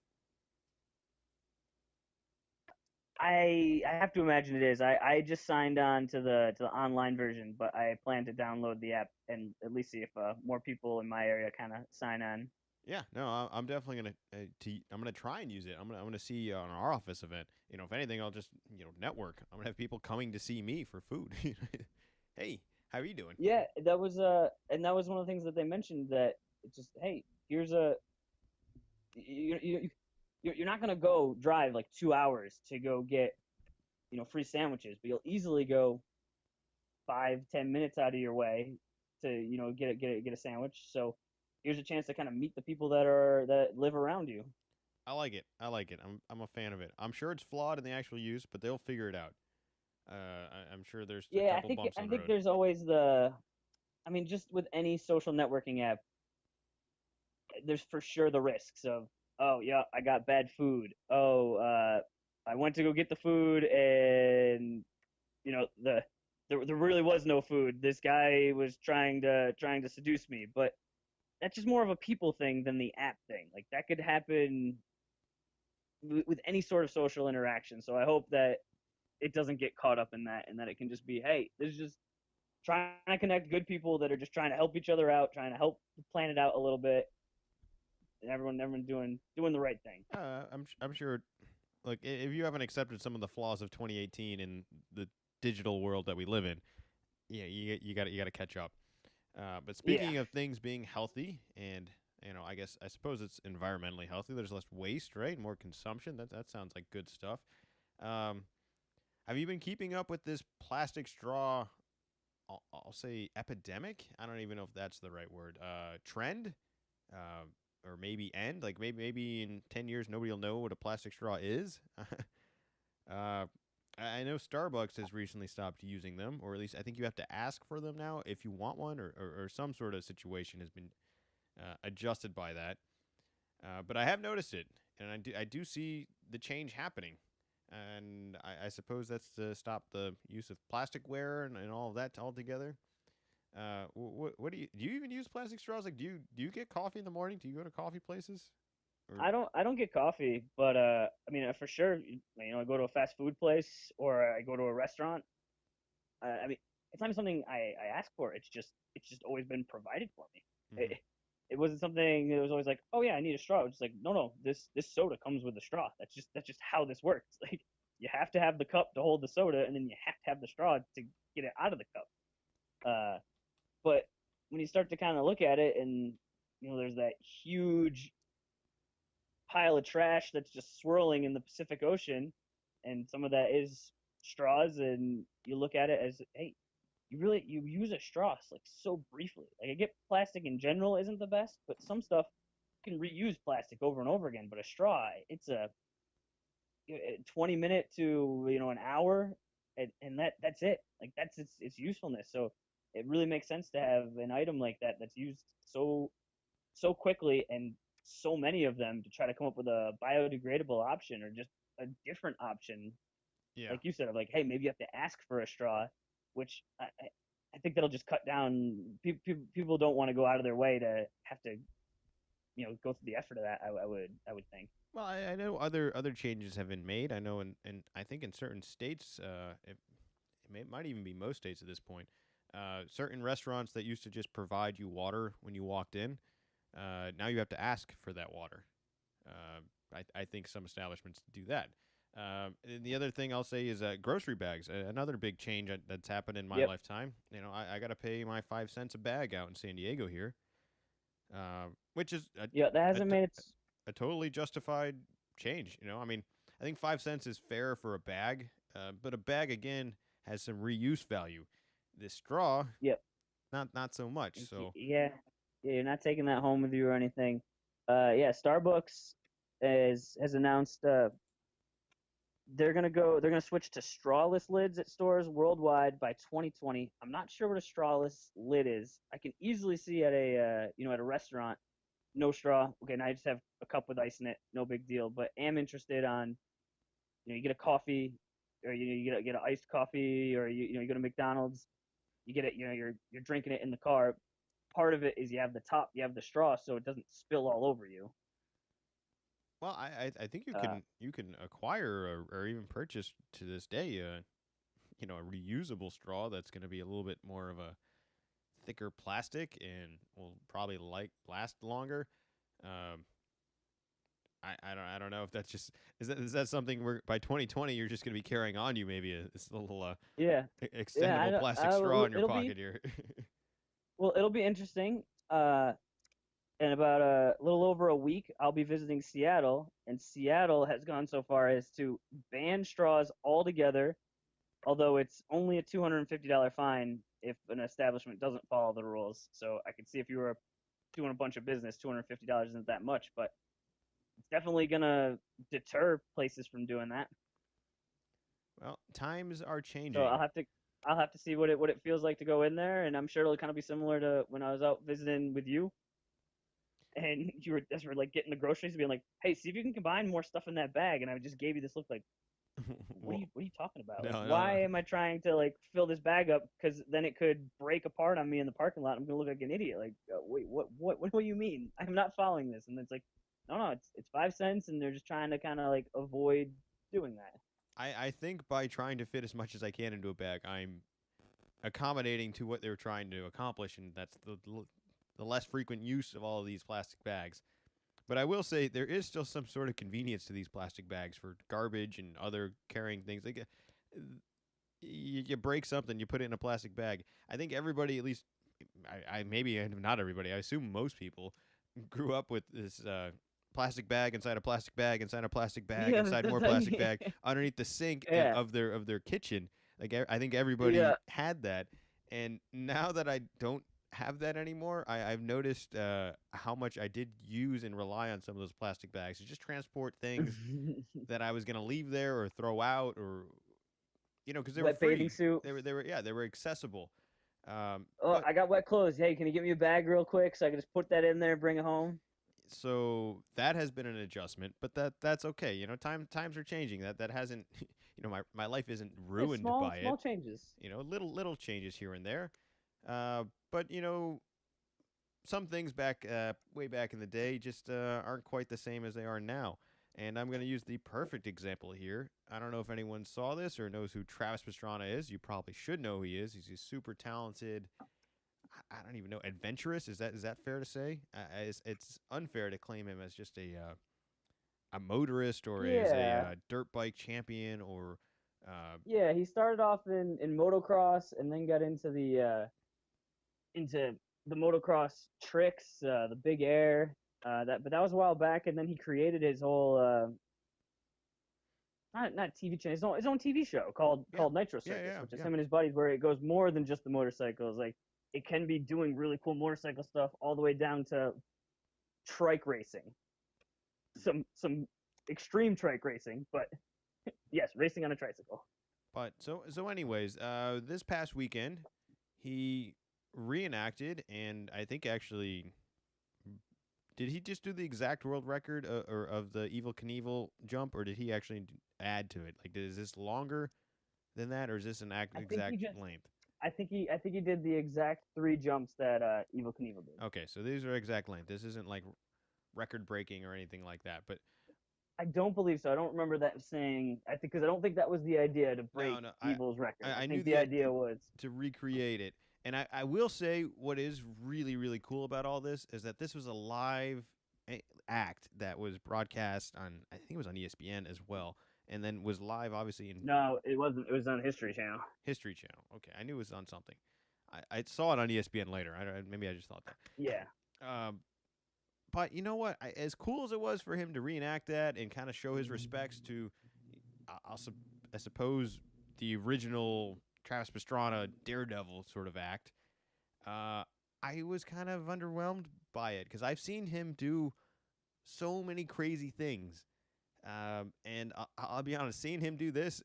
I have to imagine it is. I just signed on to the online version, but I plan to download the app and at least see if more people in my area kind of sign on. Yeah, no, I'm definitely gonna I'm gonna try and use it. I'm gonna see on our office event. If anything, I'll just network. I'm gonna have people coming to see me for food. Hey, how are you doing? Yeah, that was one of the things that they mentioned, that it's just, hey, here's a you're not gonna go drive like 2 hours to go get free sandwiches, but you'll easily go 5-10 minutes out of your way to get a sandwich. So here's a chance to kind of meet the people that live around you. I like it. I like it. I'm a fan of it. I'm sure it's flawed in the actual use, but they'll figure it out. I'm sure there's a Yeah, I couple think bumps I on the think road. there's always the I mean, just with any social networking app, there's for sure the risks of, oh yeah, I got bad food. Oh, I went to go get the food and there really was no food. This guy was trying to seduce me, but that's just more of a people thing than the app thing. Like that could happen with any sort of social interaction. So I hope that it doesn't get caught up in that, and that it can just be, hey, this is just trying to connect good people that are just trying to help each other out, trying to help the planet out a little bit, and everyone doing the right thing. I'm sure. Like, if you haven't accepted some of the flaws of 2018 in the digital world that we live in, yeah, you got to catch up. But Yeah, speaking of things being healthy, and I suppose it's environmentally healthy. There's less waste, right? More consumption. That sounds like good stuff. Um, have you been keeping up with this plastic straw? I'll say epidemic. I don't even know if that's the right word. Trend, uh, or maybe end. Like maybe in 10 years nobody will know what a plastic straw is. uh, I know Starbucks has recently stopped using them, or at least I think you have to ask for them now if you want one, or some sort of situation has been adjusted by that. But I have noticed it, and I do see the change happening. And I suppose that's to stop the use of plasticware and all of that altogether. What do you even use plastic straws? Like, do you get coffee in the morning? Do you go to coffee places? Or I don't get coffee, but I mean, for sure, I go to a fast food place or I go to a restaurant. I mean, it's not something I ask for. It's just always been provided for me. mm-hmm. It wasn't something that was always like, oh yeah, I need a straw. It's just like, no, this soda comes with a straw. That's just how this works. Like you have to have the cup to hold the soda, and then you have to have the straw to get it out of the cup. But when you start to kind of look at it, and there's that huge pile of trash that's just swirling in the Pacific Ocean, and some of that is straws, and you look at it as, hey, you use a straw like so briefly. Like I get plastic in general isn't the best, but some stuff you can reuse plastic over and over again. But a straw, it's a 20-minute to an hour, and that's it. Like that's its usefulness. So it really makes sense to have an item like that that's used so quickly and so many of them to try to come up with a biodegradable option or just a different option, Yeah. like you said, of like, hey, maybe you have to ask for a straw, which I think that'll just cut down. People don't want to go out of their way to have to go through the effort of that. I would think. Well, I know other changes have been made. I know and I think in certain states, might even be most states at this point. Certain restaurants that used to just provide you water when you walked in, now you have to ask for that water. I think some establishments do that. And the other thing I'll say is grocery bags. Another big change that's happened in my Yep. lifetime. I got to pay my 5 cents a bag out in San Diego here, which is Yeah, that a, hasn't t- made its. a totally justified change. I mean, I think 5 cents is fair for a bag, but a bag again has some reuse value. This straw, Yep. not so much. So Yeah. Yeah, you're not taking that home with you or anything. Yeah, Starbucks has announced they're gonna switch to strawless lids at stores worldwide by 2020. I'm not sure what a strawless lid is. I can easily see at a restaurant, no straw. Okay, now I just have a cup with ice in it, no big deal. But am interested on, you get a coffee, or you get an iced coffee, or you go to McDonald's, you get it, you're drinking it in the car. Part of it is you have the straw, so it doesn't spill all over you. well, I think you Uh, can acquire or even purchase to this day a reusable straw that's going to be a little bit more of a thicker plastic and will probably last longer. Um, I don't know if that's just is that something where by 2020 you're just going to be carrying on you maybe this little yeah, yeah. extendable plastic straw in your It'll be pocket here. well, it'll be interesting. In about a little over a week, I'll be visiting Seattle, and Seattle has gone so far as to ban straws altogether. Although it's only a $250 fine if an establishment doesn't follow the rules. So I could see if you were doing a bunch of business, $250 isn't that much, but it's definitely gonna deter places from doing that. Well, times are So I'll changing. have to. I'll have to see what it feels like to go in there, and I'm sure it'll kind of be similar to when I was out visiting with you, and you were as we're like getting the groceries, being like, "Hey, see if you can combine more stuff in that bag," and I just gave you this look like, Well, what are you talking about? no, Like, no, no. why am I trying to like fill this bag up? Because then it could break apart on me in the parking lot. I'm gonna look like an idiot. Like, wait, what do you mean? I'm not following this. And it's like, no, it's 5 cents, and they're just trying to kind of like avoid doing that. I think by trying to fit as much as I can into a bag, I'm accommodating to what they're trying to accomplish, and that's the less frequent use of all of these plastic bags. But I will say there is still some sort of convenience to these plastic bags for garbage and other carrying things. Like you break something, you put it in a plastic bag. I think everybody, at least, I maybe not everybody. I assume most people grew up with this plastic bag inside a plastic bag inside a plastic bag Yeah, inside more plastic bag underneath the sink yeah, of their kitchen. Like I think yeah. everybody had that, and now that I don't have that anymore, I've noticed how much I did use and rely on some of those plastic bags to just transport things that I was gonna leave there or throw out, or because they were Wet bathing free. suit. They were accessible. Oh, But I got wet clothes. Hey, can you get me a bag real quick so I can just put that in there and bring it home? so that has been an adjustment, but that's okay. Times are changing. That hasn't my life isn't Yeah, ruined small by it. small changes. Little changes here and there. But some things back way back in the day just aren't quite the same as they are now. And I'm going to use the perfect example here. I don't know if anyone saw this or knows who Travis Pastrana is. You probably should know who he is. He's a super talented. I don't even know, adventurous. Is that fair to say? It's unfair to claim him as just a motorist or as a Yeah, dirt bike champion or yeah. He started off in motocross and then got into the motocross tricks, the big air. But that was a while back, and then he created his whole not TV channel, his own TV show called yeah, Nitro yeah, Circus, yeah, which is yeah. him and his buddies, where it goes more than just the motorcycles. Like it can be doing really cool motorcycle stuff all the way down to trike racing, some extreme trike racing, but yes, racing on a tricycle. But anyways, this past weekend he reenacted, and I think actually did he just do the exact world record or of the Evil Knievel jump, or did he actually add to it? Like, is this longer than that, or is this an I think he exact just length? I think he did the exact 3 jumps that Evil Knievel did. Okay, so these are exact length. This isn't like record breaking or anything like that. But I don't believe so. I don't remember that saying. I think because I don't think that was the idea to no, break no, Evil's record. I I knew think the idea was to recreate it. And I will say what is really, really cool about all this is that this was a live act that was broadcast on, I think it was on ESPN as well, and then was live obviously in no, it wasn't. It was on History Channel. History Channel. Okay, I knew it was on something. I saw it on ESPN later. Maybe I just thought Yeah, that. But you know what? As cool as it was for him to reenact that and kind of show his respects to, I suppose, the original Travis Pastrana Daredevil sort of act, I was kind of underwhelmed by it because I've seen him do so many crazy things. And I'll be honest, seeing him do this,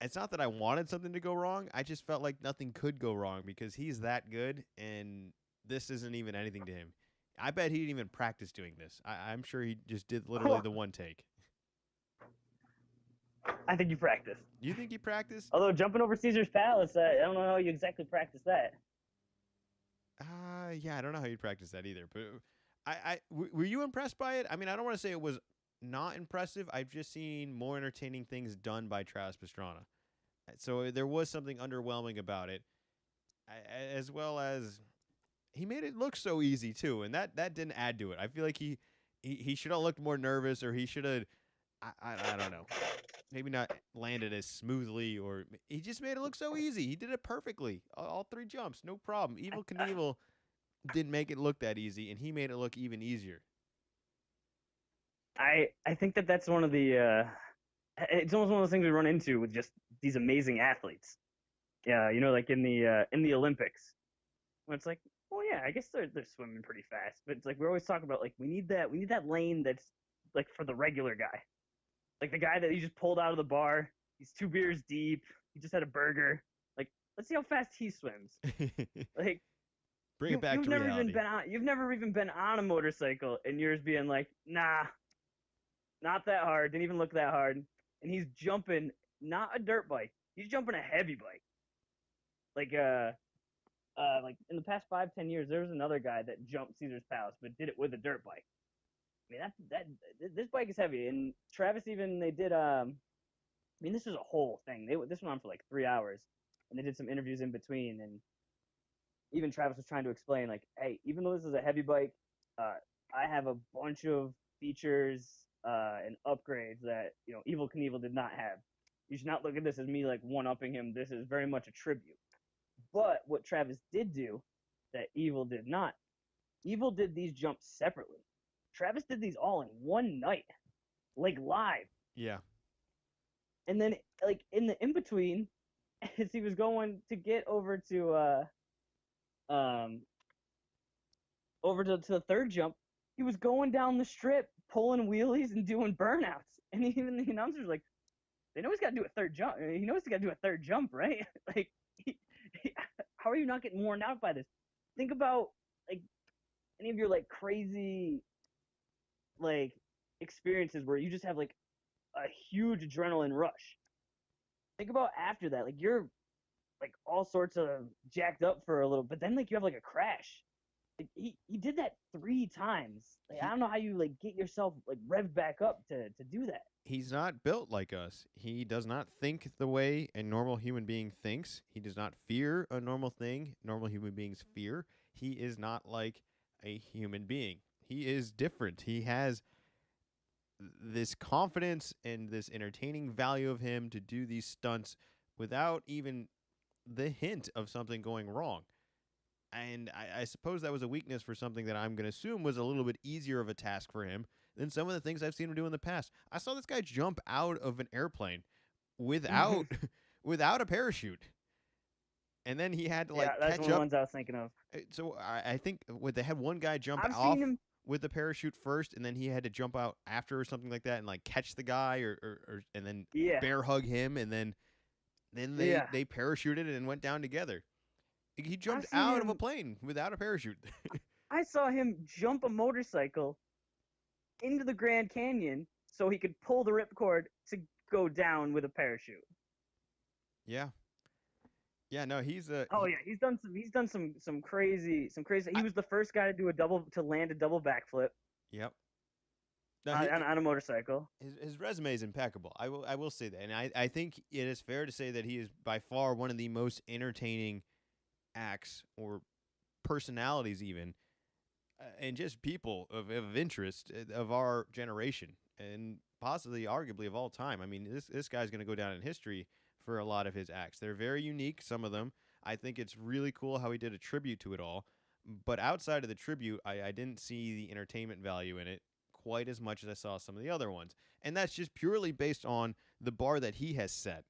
it's not that I wanted something to go wrong. I just felt like nothing could go wrong because he's that good, and this isn't even anything to him. I bet he didn't even practice doing this. I'm sure he just did literally the one take. I think you practiced. Do you think he practiced? Although jumping over Caesar's Palace, I don't know how you exactly practice that. Yeah, I don't know how you practice that either. But were you impressed by it? I mean, I don't want to say it was not impressive. I've just seen more entertaining things done by Travis Pastrana. So there was something underwhelming about it, as well as he made it look so easy too, and that didn't add to it. I feel like he should have looked more nervous, or he should have. I don't know. Maybe not landed as smoothly, or he just made it look so easy. He did it perfectly. All 3 jumps, no problem. Evil Knievel didn't make it look that easy, and he made it look even easier. I think that's one of the. It's almost one of those things we run into with just these amazing athletes. Yeah, like in the Olympics, when it's like, well, yeah, I guess they're swimming pretty fast, but it's like we always talk about like we need that lane that's like for the regular guy, like the guy that you just pulled out of the bar. He's 2 beers deep. He just had a burger. Like, let's see how fast he swims. Like, Bring it back you've to never even reality. been on a motorcycle, and yours being like, nah, not that hard. Didn't even look that hard. And he's jumping not a dirt bike. He's jumping a heavy bike. Like like in the past 5-10 years, there was another guy that jumped Caesar's Palace, but did it with a dirt bike. I mean this bike is heavy. And Travis even they did I mean this was a whole thing. This went on for like 3 hours, and they did some interviews in between. And even Travis was trying to explain like, hey, even though this is a heavy bike, I have a bunch of features and upgrades that Evil Knievel did not have. You should not look at this as me like one upping him. This is very much a tribute. But what Travis did do that Evil did not, Evil did these jumps separately. Travis did these all in one night, like live. Yeah. And then like in the in between, as he was going to get over to the third jump, he was going down the strip, pulling wheelies and doing burnouts. And even the announcers were like, they know he's got to do a third jump. He knows he's got to do a third jump, right? Like, how are you not getting worn out by this? Think about like any of your like crazy like experiences where you just have like a huge adrenaline rush. Think about after that, like you're like all sorts of jacked up for a little, but then like you have like a crash. Like, he did that 3 times. Like, I He don't know how you like get yourself like revved back up to do that. he's not built like us. He does not think the way a normal human being thinks. He does not fear a normal thing normal human beings fear. He is not like a human being. He is different. He has this confidence and this entertaining value of him to do these stunts without even the hint of something going wrong. And I suppose that was a weakness for something that I'm going to assume was a little bit easier of a task for him than some of the things I've seen him do in the past. I saw this guy jump out of an airplane without without a parachute, and then he had to Yeah, like that's one catch of the up. ones I was thinking of. So I think they had one guy jump I've off seen him. with the parachute first, and then he had to jump out after or something like that, and like catch the guy or and then Yeah, bear hug him, and then yeah. they parachuted and went down together. He I've jumped seen out of a him. plane without a parachute. I saw him jump a motorcycle into the Grand Canyon so he could pull the ripcord to go down with a parachute. Yeah, yeah. No, he's Oh yeah, he's done some crazy some crazy. He I, was the first guy to land a double backflip yep. No, he on a motorcycle. his resume is impeccable. I will say that, and I think it is fair to say that he is by far one of the most entertaining acts or personalities, even, and just people of interest of our generation, and possibly, arguably, of all time. I mean, this guy's going to go down in history for a lot of his acts. They're very unique, some of them. I think it's really cool how he did a tribute to it all. But outside of the tribute, I didn't see the entertainment value in it quite as much as I saw some of the other ones. And that's just purely based on the bar that he has set.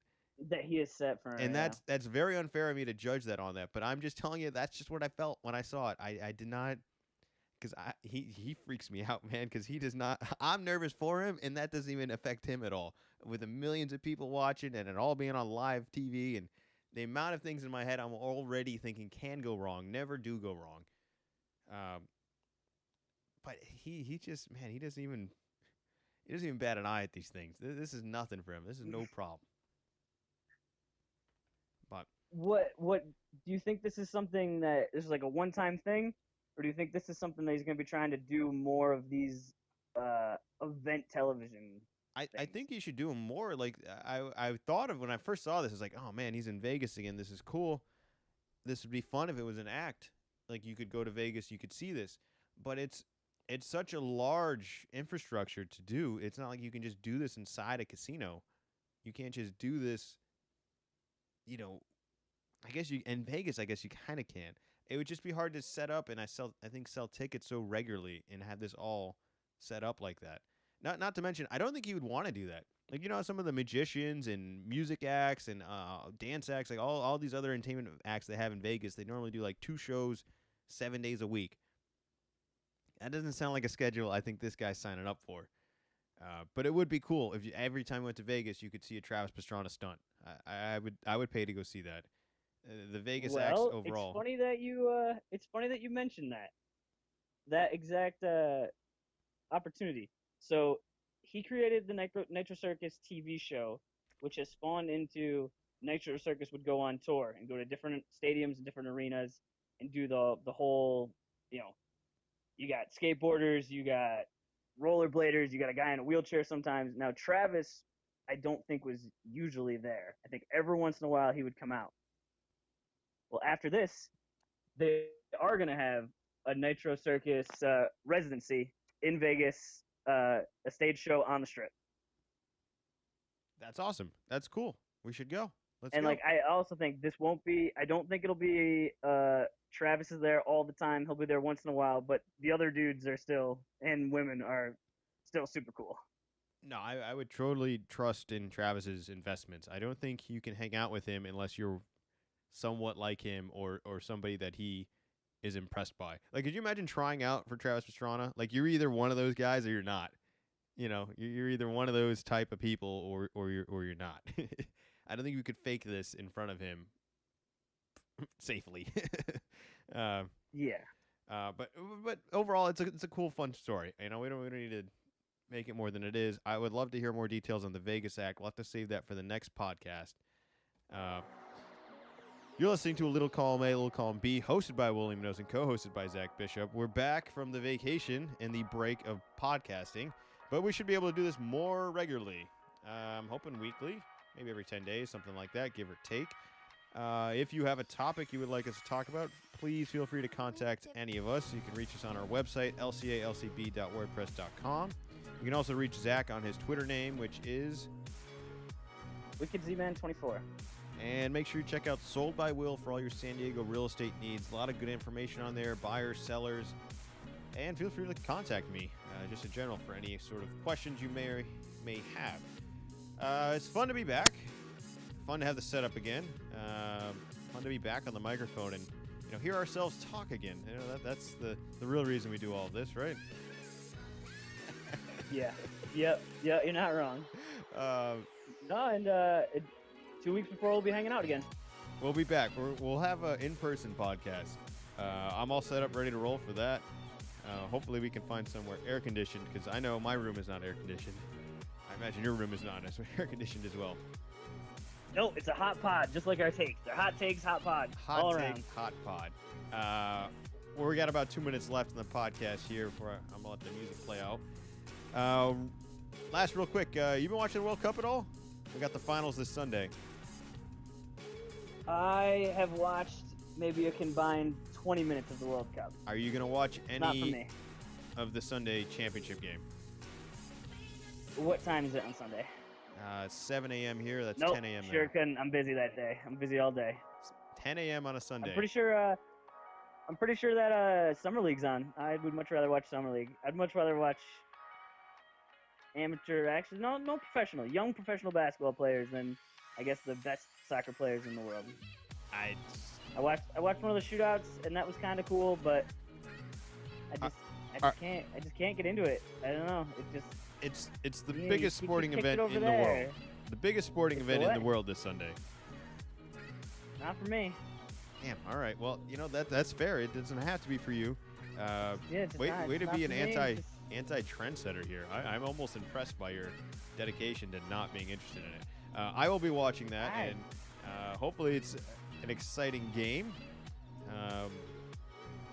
That he is set for. And Yeah. that's very unfair of me to judge that on that. But I'm just telling you, that's just what I felt when I saw it. I did not, because he freaks me out, man. Because he does not. I'm nervous for him, and that doesn't even affect him at all. With the millions of people watching and it all being on live TV, and the amount of things in my head I'm already thinking can go wrong, never do go wrong. Um, but he just, man, he doesn't even bat an eye at these things. This is nothing for him. This is no problem. But What do you think this is something that this is like a one-time thing, or do you think this is something that he's going to be trying to do more of these event television I things? think he should do more. Like I thought of when I first saw this, it's like, oh man, he's in Vegas again. This is cool. This would be fun if it was an act. Like you could go to Vegas, you could see this. But it's such a large infrastructure to do. It's not like you can just do this inside a casino. You can't just do this, you know, I guess you in Vegas, I guess you kind of can. It would just be hard to set up, and I think sell tickets so regularly and have this all set up like that. Not to mention, I don't think he would want to do that. Like some of the magicians and music acts and dance acts, like all these other entertainment acts they have in Vegas, they normally do like 2 shows, 7 days a week. That doesn't sound like a schedule I think this guy's signing up for. But it would be cool if every time you went to Vegas, you could see a Travis Pastrana stunt. I would pay to go see that. The Vegas acts Well, overall. it's funny that you mentioned that exact opportunity. So he created the Nitro Circus TV show, which has spawned into Nitro Circus would go on tour and go to different stadiums and different arenas and do the whole, you know, you got skateboarders, you got rollerbladers, you got a guy in a wheelchair sometimes. Now Travis, I don't think was usually there. I think every once in a while he would come out. Well, after this, they are gonna have a Nitro Circus residency in Vegas, a stage show on the Strip. That's awesome. That's cool. We should go. Let's And go. like, I also think this won't be. I don't think it'll be. Travis is there all the time. He'll be there once in a while, but the other dudes are still, and women are still super cool. No, I would totally trust in Travis's investments. I don't think you can hang out with him unless you're somewhat like him or somebody that he is impressed by. Like, could you imagine trying out for Travis Pastrana? Like, you're either one of those guys or you're not. You know, you're either one of those type of people or you're not. I don't think you could fake this in front of him safely. uh, Yeah. but overall, it's a cool, fun story. You know, we don't need to make it more than it is. I would love to hear more details on the Vegas Act. We'll have to save that for the next podcast. You're listening to A Little Column A, Little Column B, hosted by William Knows and co-hosted by Zach Bishop. We're back from the vacation and the break of podcasting, but we should be able to do this more regularly. I'm hoping weekly, maybe every 10 days, something like that, give or take. If you have a topic you would like us to talk about, please feel free to contact any of us. You can reach us on our website, lcalcb.wordpress.com. You can also reach Zach on his Twitter name, which is Wicked Z-Man 24. And make sure you check out Sold by Will for all your San Diego real estate needs. A lot of good information on there, buyers, sellers. And feel free to contact me, just in general, for any sort of questions you may have. It's fun to be back. Fun to have the setup again. Fun to be back on the microphone and hear ourselves talk again. That's the real reason we do all of this, right? Yeah. Yep. Yeah, you're not wrong. No, and 2 weeks before we'll be hanging out again. We'll be back. We'll have an in-person podcast. I'm all set up, ready to roll for that. Hopefully we can find somewhere air-conditioned, because I know my room is not air-conditioned. I imagine your room is not air-conditioned as well. No, it's a hot pod, just like our takes. They're hot takes, hot pod, all around. Hot pod. We got about 2 minutes left in the podcast here before I'm going to let the music play out. Last real quick, you been watching the World Cup at all? We got the finals this Sunday. I have watched maybe a combined 20 minutes of the World Cup. Are you going to watch Not for any me. of the Sunday championship game? What time is it on Sunday? 7 a.m. here. That's Nope, 10 a.m. sure there. couldn't. I'm busy that day. I'm busy all day. 10 a.m. on a Sunday. I'm pretty sure that Summer League's on. I would much rather watch Summer League. I'd much rather watch amateur, actually, no professional, young professional basketball players than, I guess, the best soccer players in the world. I watched one of the shootouts, and that was kind of cool, but I just can't get into it. I don't know. It's the Yeah, biggest you sporting kicked it event over in the there. world. The biggest sporting event in the world this Sunday. Not for me. Damn. All right. Well, that's fair. It doesn't have to be for you. Yeah, it's way not, to it's be not an for me. anti-trendsetter here. I'm almost impressed by your dedication to not being interested in it. I will be watching that, Right. and hopefully it's an exciting game.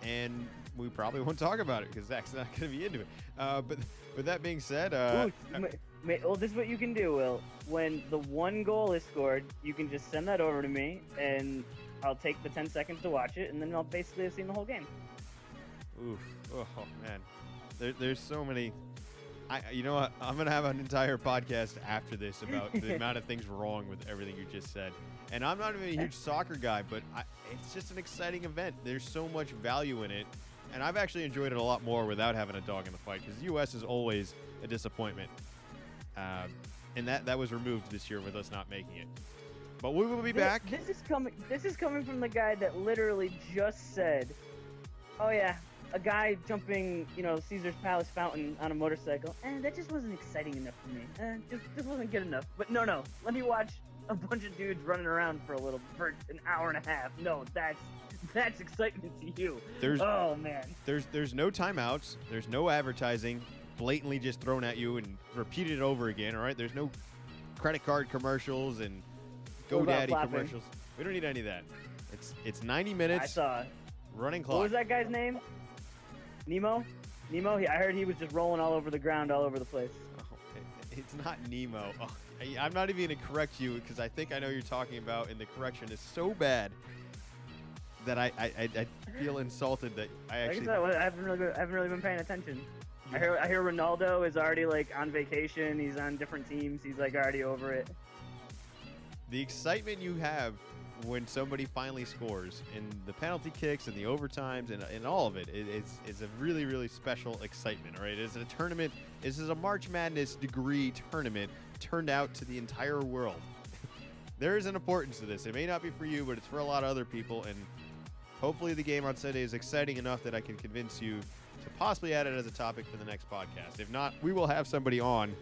And we probably won't talk about it because Zach's not going to be into it. But with that being said, Well, this is what you can do, Will. When the one goal is scored, you can just send that over to me, and I'll take the 10 seconds to watch it, and then I'll basically have seen the whole game. oof. Oh, man. There's so many. You know what? I'm going to have an entire podcast after this about the amount of things wrong with everything you just said. And I'm not even a huge soccer guy, but it's just an exciting event. There's so much value in it. And I've actually enjoyed it a lot more without having a dog in the fight, because the U.S. is always a disappointment. And that was removed this year with us not making it. But we will be back. This is coming from the guy that literally just said, "Oh yeah, a guy jumping, Caesar's Palace fountain on a motorcycle, and that just wasn't exciting enough for me. Just wasn't good enough." But no, let me watch a bunch of dudes running around for an hour and a half. No, that's excitement to you. Oh man. There's no timeouts. There's no advertising blatantly just thrown at you and repeated over again. All right. There's no credit card commercials and GoDaddy commercials. We don't need any of that. It's 90 minutes. I saw running clock. What was that guy's name? Nemo. I heard he was just rolling all over the ground, all over the place. Oh, it's not Nemo. Oh, I'm not even going to correct you because I think I know you're talking about, and the correction is so bad that I feel insulted that I actually. Like I said, I haven't really been paying attention. Yeah. I hear Ronaldo is already like on vacation. He's on different teams. He's like already over it. The excitement you have when somebody finally scores, and the penalty kicks and the overtimes and all of it, it's a really, really special excitement. All right, it's a tournament. This is a March Madness degree tournament turned out to the entire world. There is an importance to this. It may not be for you, but it's for a lot of other people, and hopefully the game on Sunday is exciting enough that I can convince you to possibly add it as a topic for the next podcast. If not, we will have somebody on,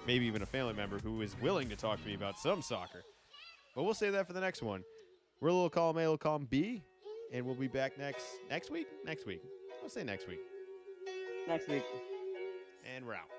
maybe even a family member, who is willing to talk to me about some soccer. But we'll save that for the next one. We're a little column A, a little column B, and we'll be back next week? Next week. I'll say next week. Next week. And we're out.